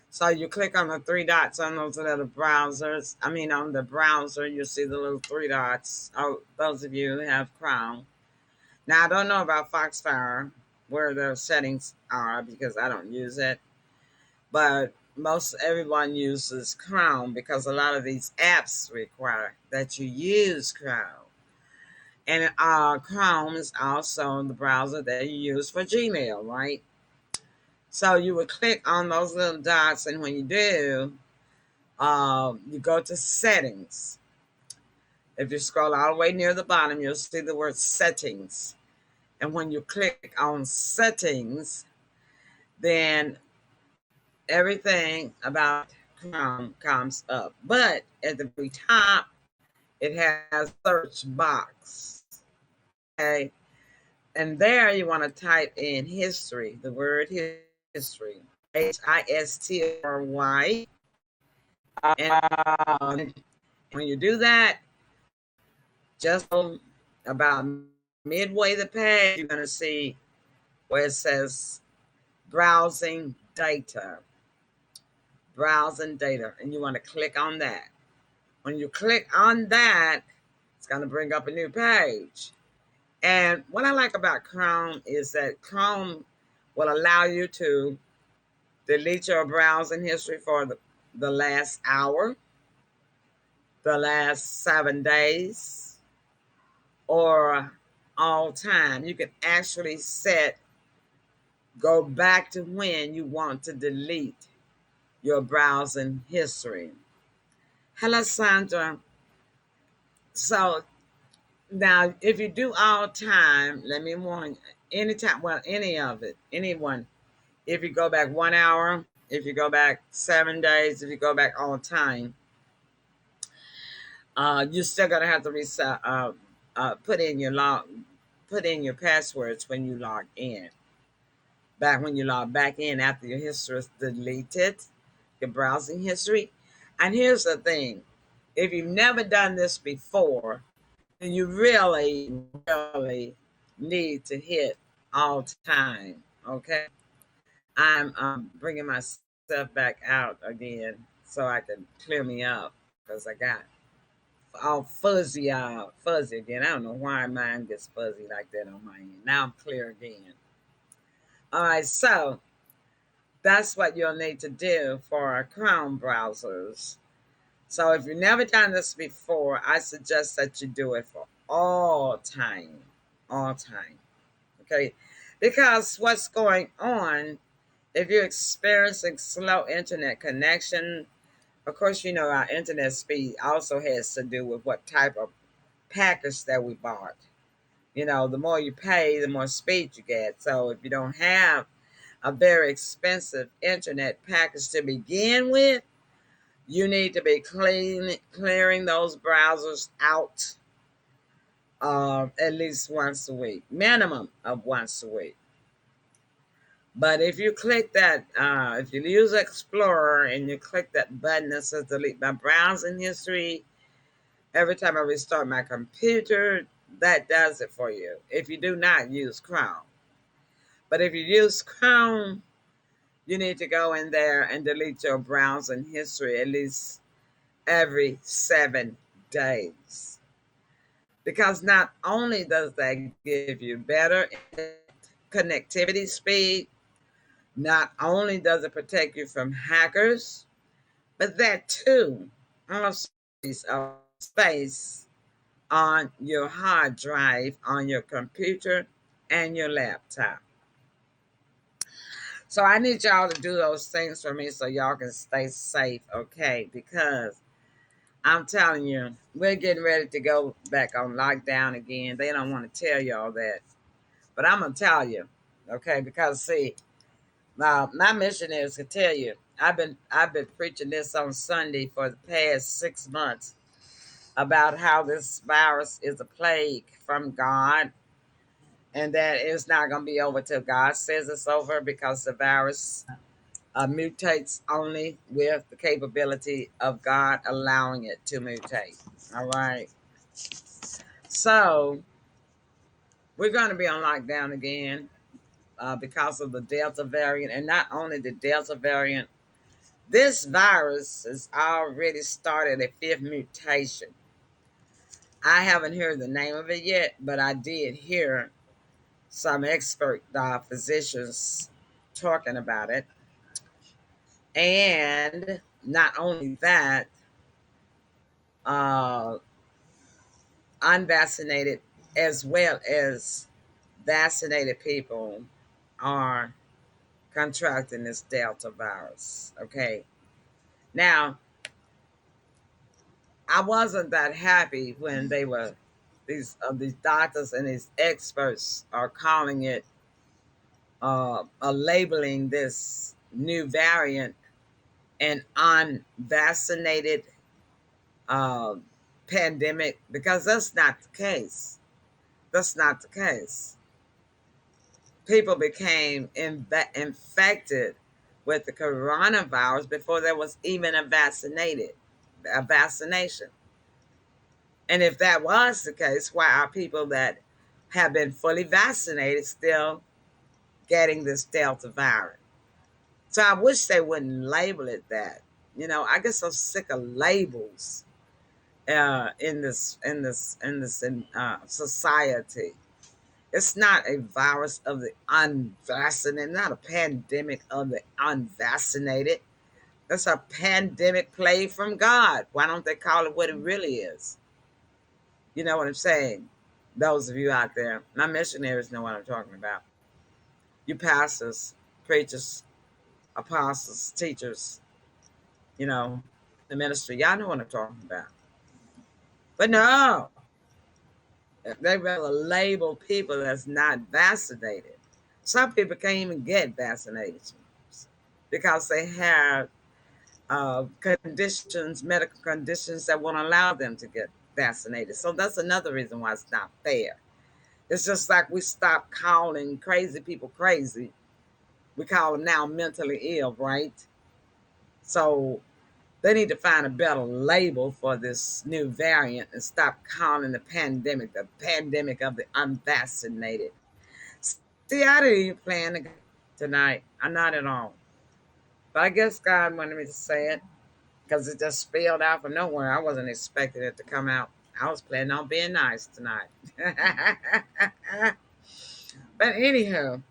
[SPEAKER 2] So you click on the three dots on those little browsers. On the browser, you see the little three dots. Oh, those of you who have Chrome. Now, I don't know about Foxfire, where the settings are, because I don't use it. But most everyone uses Chrome because a lot of these apps require that you use Chrome. And Chrome is also the browser that you use for Gmail, right? So you would click on those little dots, and when you do, you go to settings. If you scroll all the way near the bottom, you'll see the word settings. And when you click on settings, then everything about Chrome comes up. But at the very top, it has a search box. Okay. And there you want to type in history, the word history, HISTRY. And when you do that, just about midway the page, you're going to see where it says browsing data. Browsing data. And you want to click on that. When you click on that, it's going to bring up a new page. And what I like about Chrome is that Chrome will allow you to delete your browsing history for the last hour, the last 7 days, or all time. You can actually go back to when you want to delete your browsing history. Hello, Sandra. So now, if you do all time, let me warn you, anytime, well, any of it, anyone, if you go back 1 hour, if you go back 7 days, if you go back all time, you're still gonna have to reset, put in your passwords when you log in. Back when you log back in after your history is deleted, your browsing history. And here's the thing: if you've never done this before, then you really, really need to hit all time. Okay, I'm bringing myself back out again so I can clear me up because I got all fuzzy again. I don't know why mine gets fuzzy like that on my end. Now I'm clear again. All right, so that's what you'll need to do for our Chrome browsers. So if you've never done this before, I suggest that you do it for all time. Okay, because what's going on, if you're experiencing slow internet connection, of course, our internet speed also has to do with what type of package that we bought. The more you pay, the more speed you get. So if you don't have a very expensive internet package to begin with, you need to be clearing those browsers out at least once a week, minimum of once a week. But if you click that, if you use Explorer and you click that button that says delete my browsing history, every time I restart my computer, that does it for you. If you do not use Chrome. But if you use Chrome, you need to go in there and delete your browsing history at least every 7 days. Because not only does that give you better connectivity speed, not only does it protect you from hackers, but that too also frees up space on your hard drive, on your computer, and your laptop. So I need y'all to do those things for me so y'all can stay safe, okay? Because I'm telling you, we're getting ready to go back on lockdown again. They don't want to tell y'all that, but I'm gonna tell you, okay? Because see, my missionaries can tell you, I've been preaching this on Sunday for the past 6 months about how this virus is a plague from God, and that it's not gonna be over till God says it's over, because the virus mutates only with the capability of God allowing it to mutate. All right. So we're going to be on lockdown again because of the Delta variant. And not only the Delta variant, this virus has already started a fifth mutation. I haven't heard the name of it yet, but I did hear some expert physicians talking about it. And not only that, uh, unvaccinated as well as vaccinated people are contracting this Delta virus. Okay. Now, I wasn't that happy when they were these doctors and these experts are calling it labeling this new variant an unvaccinated uh, pandemic, because that's not the case. That's not the case. People became infected with the coronavirus before there was even a vaccination. And if that was the case, why are people that have been fully vaccinated still getting this Delta variant? So I wish they wouldn't label it that. I get so sick of labels in society. It's not a virus of the unvaccinated, not a pandemic of the unvaccinated. It's a pandemic plague from God. Why don't they call it what it really is? You know what I'm saying? Those of you out there, my missionaries know what I'm talking about. You pastors, preachers, apostles, teachers, the ministry, y'all know what I'm talking about. But no, they rather label people that's not vaccinated. Some people can't even get vaccinations because they have medical conditions that won't allow them to get vaccinated. So that's another reason why it's not fair. It's just like we stopped calling crazy people crazy. We call them now mentally ill, right? So they need to find a better label for this new variant and stop calling the pandemic of the unvaccinated. See, I didn't even plan to go tonight. I'm not at all. But I guess God wanted me to say it because it just spilled out from nowhere. I wasn't expecting it to come out. I was planning on being nice tonight. But anywho,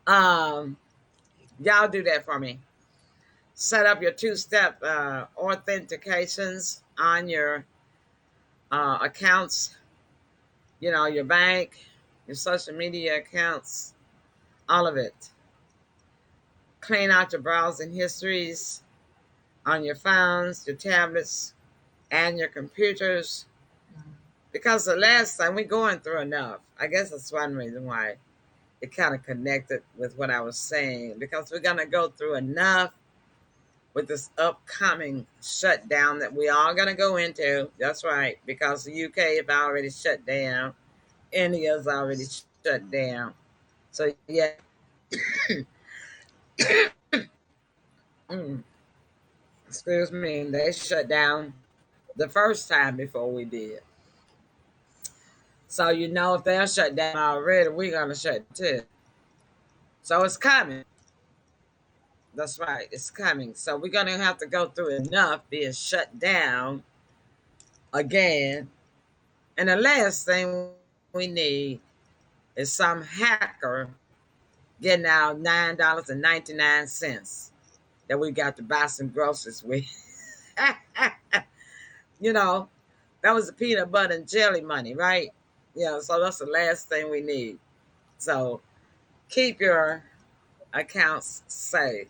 [SPEAKER 2] y'all do that for me. Set up your two-step authentications on your accounts, your bank, your social media accounts, all of it. Clean out your browsing histories on your phones, your tablets, and your computers. Because the last time we're going through enough. I guess that's one reason why it kind of connected with what I was saying. Because we're going to go through enough with this upcoming shutdown that we are going to go into. That's right. Because the UK have already shut down. India's already shut down. So, yeah, Mm, excuse me. They shut down the first time before we did. So if they're shut down already, we're gonna shut too. So it's coming. That's right, it's coming. So we're gonna have to go through enough being shut down again. And the last thing we need is some hacker getting out $9.99 that we got to buy some groceries with. you know, that was the peanut butter and jelly money, right? Yeah, so that's the last thing we need. So keep your accounts safe.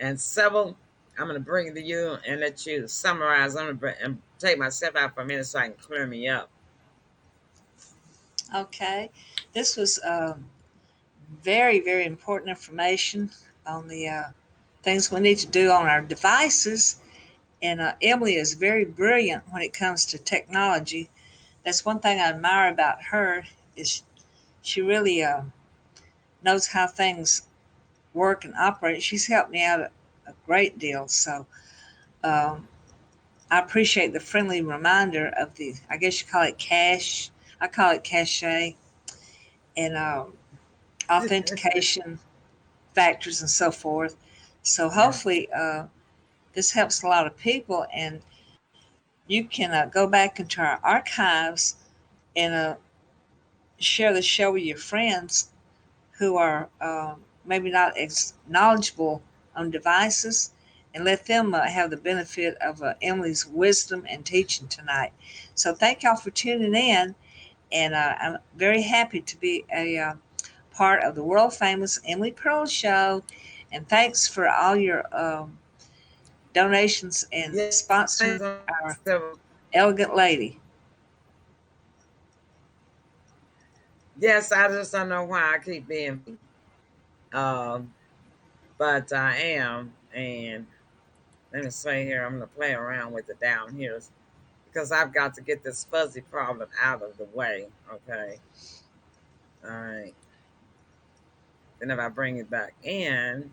[SPEAKER 2] And several, I'm going to bring it to you and let you summarize. I'm going to take myself out for a minute so I can clear me up.
[SPEAKER 3] Okay. This was very, very important information on the things we need to do on our devices. And Emily is very brilliant when it comes to technology. That's one thing I admire about her is she really knows how things work and operate. She's helped me out a great deal. So um, I appreciate the friendly reminder of the, I guess you call it cache. I call it cache and authentication factors and so forth. So
[SPEAKER 2] Yeah.
[SPEAKER 3] hopefully this helps a lot of people, and you can go back into our archives and share the show with your friends who are maybe not as knowledgeable on devices, and let them have the benefit of Emily's wisdom and teaching tonight. So thank y'all for tuning in, and I'm very happy to be a part of the world famous Emily Pearl Show. And thanks for all your donations and sponsoring our elegant lady.
[SPEAKER 2] Yes, I just don't know why I keep being, um, but I am. And let me say here, I'm going to play around with it down here because I've got to get this fuzzy problem out of the way. Okay. All right. Then if I bring it back in,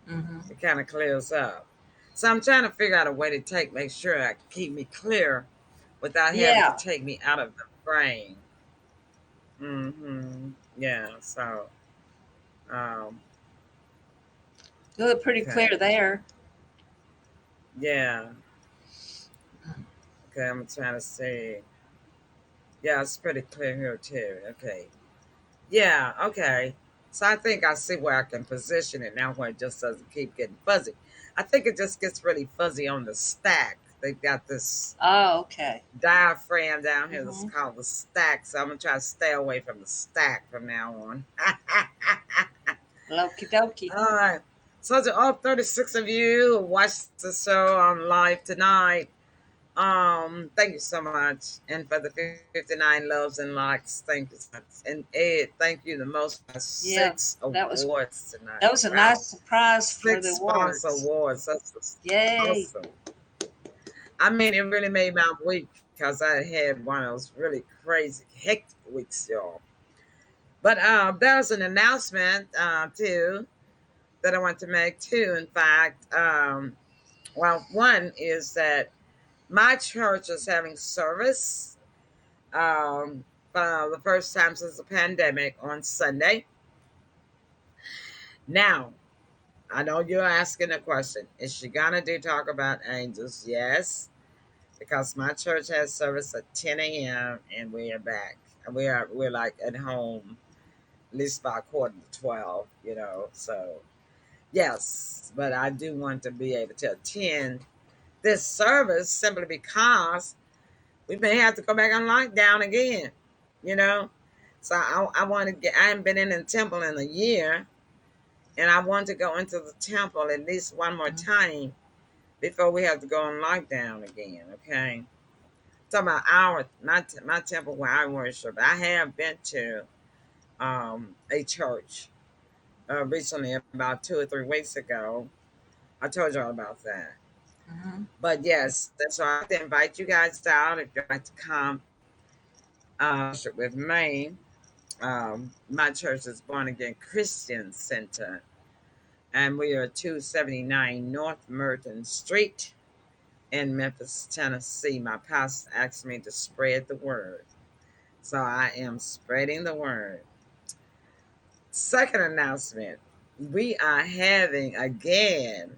[SPEAKER 2] it kind of clears up. So I'm trying to figure out a way to make sure I keep me clear without having to
[SPEAKER 3] Yeah,
[SPEAKER 2] take me out of the frame. Yeah. So, um,
[SPEAKER 3] you look pretty clear
[SPEAKER 2] okay.
[SPEAKER 3] there.
[SPEAKER 2] Yeah. Okay. I'm trying to see. Yeah, it's pretty clear here too. Okay. Yeah. Okay. So I think I see where I can position it now where it just doesn't keep getting fuzzy. I think it just gets really fuzzy on the stack. They've got this
[SPEAKER 3] Oh, okay.
[SPEAKER 2] diaphragm down here that's called the stack. So I'm going to try to stay away from the stack from now on.
[SPEAKER 3] Okie dokie.
[SPEAKER 2] All right. So to all 36 of you who watched the show on live tonight, thank you so much. And for the 59 loves and likes, thank you so much. And Ed, thank you the most for
[SPEAKER 3] Yeah,
[SPEAKER 2] 6
[SPEAKER 3] that was
[SPEAKER 2] awards tonight.
[SPEAKER 3] that was a
[SPEAKER 2] Wow.
[SPEAKER 3] nice surprise for
[SPEAKER 2] 6
[SPEAKER 3] the
[SPEAKER 2] sponsor
[SPEAKER 3] awards.
[SPEAKER 2] awards. That's just
[SPEAKER 3] Yay.
[SPEAKER 2] awesome. I mean, it really made my week because I had one of those really crazy, hectic weeks, y'all. But there's an announcement too that I want to make too. In fact, well, one is that my church is having service for the first time since the pandemic on Sunday. Now, I know you're asking a question. Is she gonna talk about angels? Yes, because my church has service at 10 a.m. and we are back. We're like at home at least by 11:45. So yes, but I do want to be able to attend this service simply because we may have to go back on lockdown again. You know, so I want to get. I haven't been in the temple in a year, and I want to go into the temple at least one more time before we have to go on lockdown again. Okay. Talking about my temple where I worship. I have been to a church recently, about 2 or 3 weeks ago. I told y'all about that. But yes, that's why I have to invite you guys out if you'd like to come worship with me. My church is Born Again Christian Center, and we are 279 North Merton Street in Memphis, Tennessee. My pastor asked me to spread the word, so I am spreading the word. Second announcement, we are having again,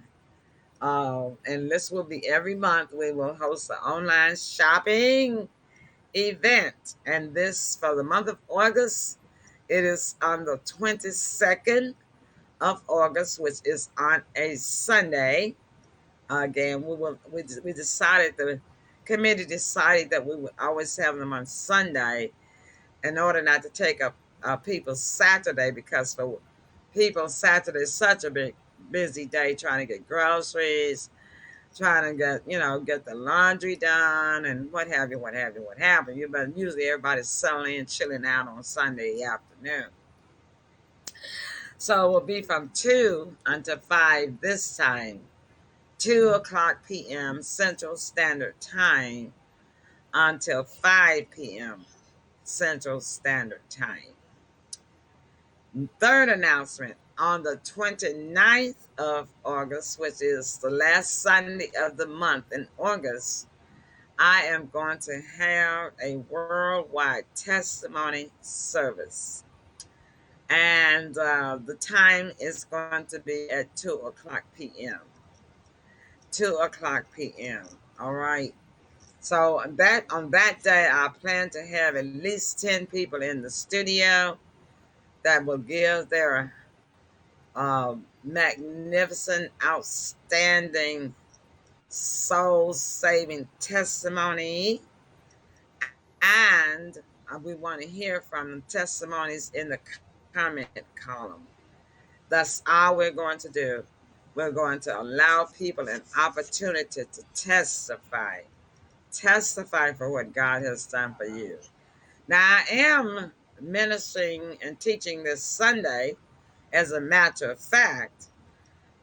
[SPEAKER 2] and this will be every month, we will host an online shopping event. And this for the month of August, it is on the 22nd of August, which is on a Sunday. Again, we decided, the committee decided that we would always have them on Sunday in order not to take up people's Saturday, because for people, Saturday is such a big busy day trying to get groceries, trying to get the laundry done, and what have you. But usually everybody's settling and chilling out on Sunday afternoon. So it will be from 2 until 5 this time, 2 o'clock p.m. Central Standard Time until 5 p.m. Central Standard Time. Third announcement, on the 29th of August, which is the last Sunday of the month in August, I am going to have a worldwide testimony service. And the time is going to be at 2 o'clock p.m. 2 o'clock p.m. All right. So on that day, I plan to have at least 10 people in the studio that will give their magnificent, outstanding, soul-saving testimony. And we want to hear from testimonies in the comment column. That's all we're going to do. We're going to allow people an opportunity to testify for what God has done for you. Now, I am ministering and teaching this Sunday. As a matter of fact,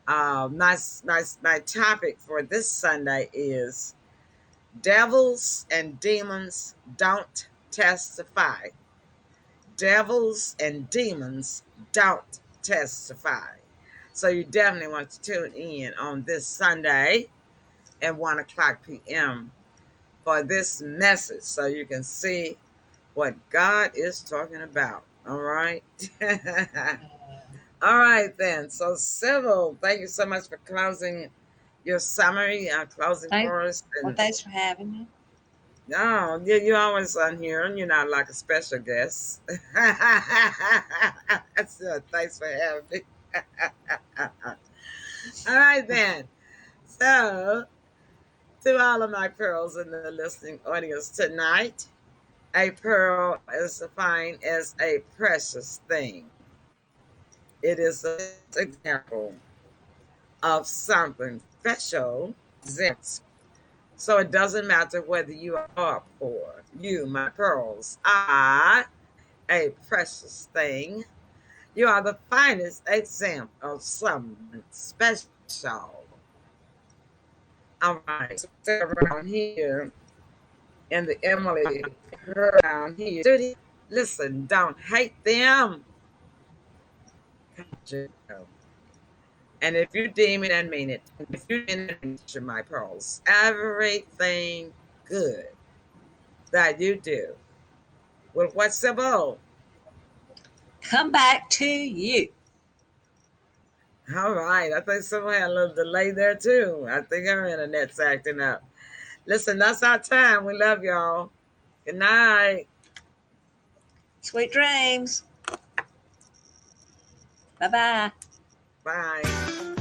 [SPEAKER 2] my topic for this Sunday is devils and demons don't testify. Devils and demons don't testify. So you definitely want to tune in on this Sunday at 1 o'clock p.m. for this message, so you can see what God is talking about. All right. All right then. So Sybil, thank you so much for closing your summary, closing for us.
[SPEAKER 3] Well, thanks for having me.
[SPEAKER 2] No, you're always on here, and you're not like a special guest. So, thanks for having me. All right then. So, to all of my pearls in the listening audience tonight, a pearl is defined as a precious thing. It is an example of something special. So it doesn't matter whether you are poor. You, my pearls, are a precious thing. You are the finest example of something special. All right, so around here in the Emily around here, listen, don't hate them. And if you deem it and mean it, if you mean it, my pearls, everything good that you do with what's Sybil,
[SPEAKER 3] Come back to you.
[SPEAKER 2] all right. I think someone had a little delay there too. I think our internet's acting up. Listen, that's our time. We love y'all. Good night.
[SPEAKER 3] Sweet dreams. Bye-bye.
[SPEAKER 2] Bye.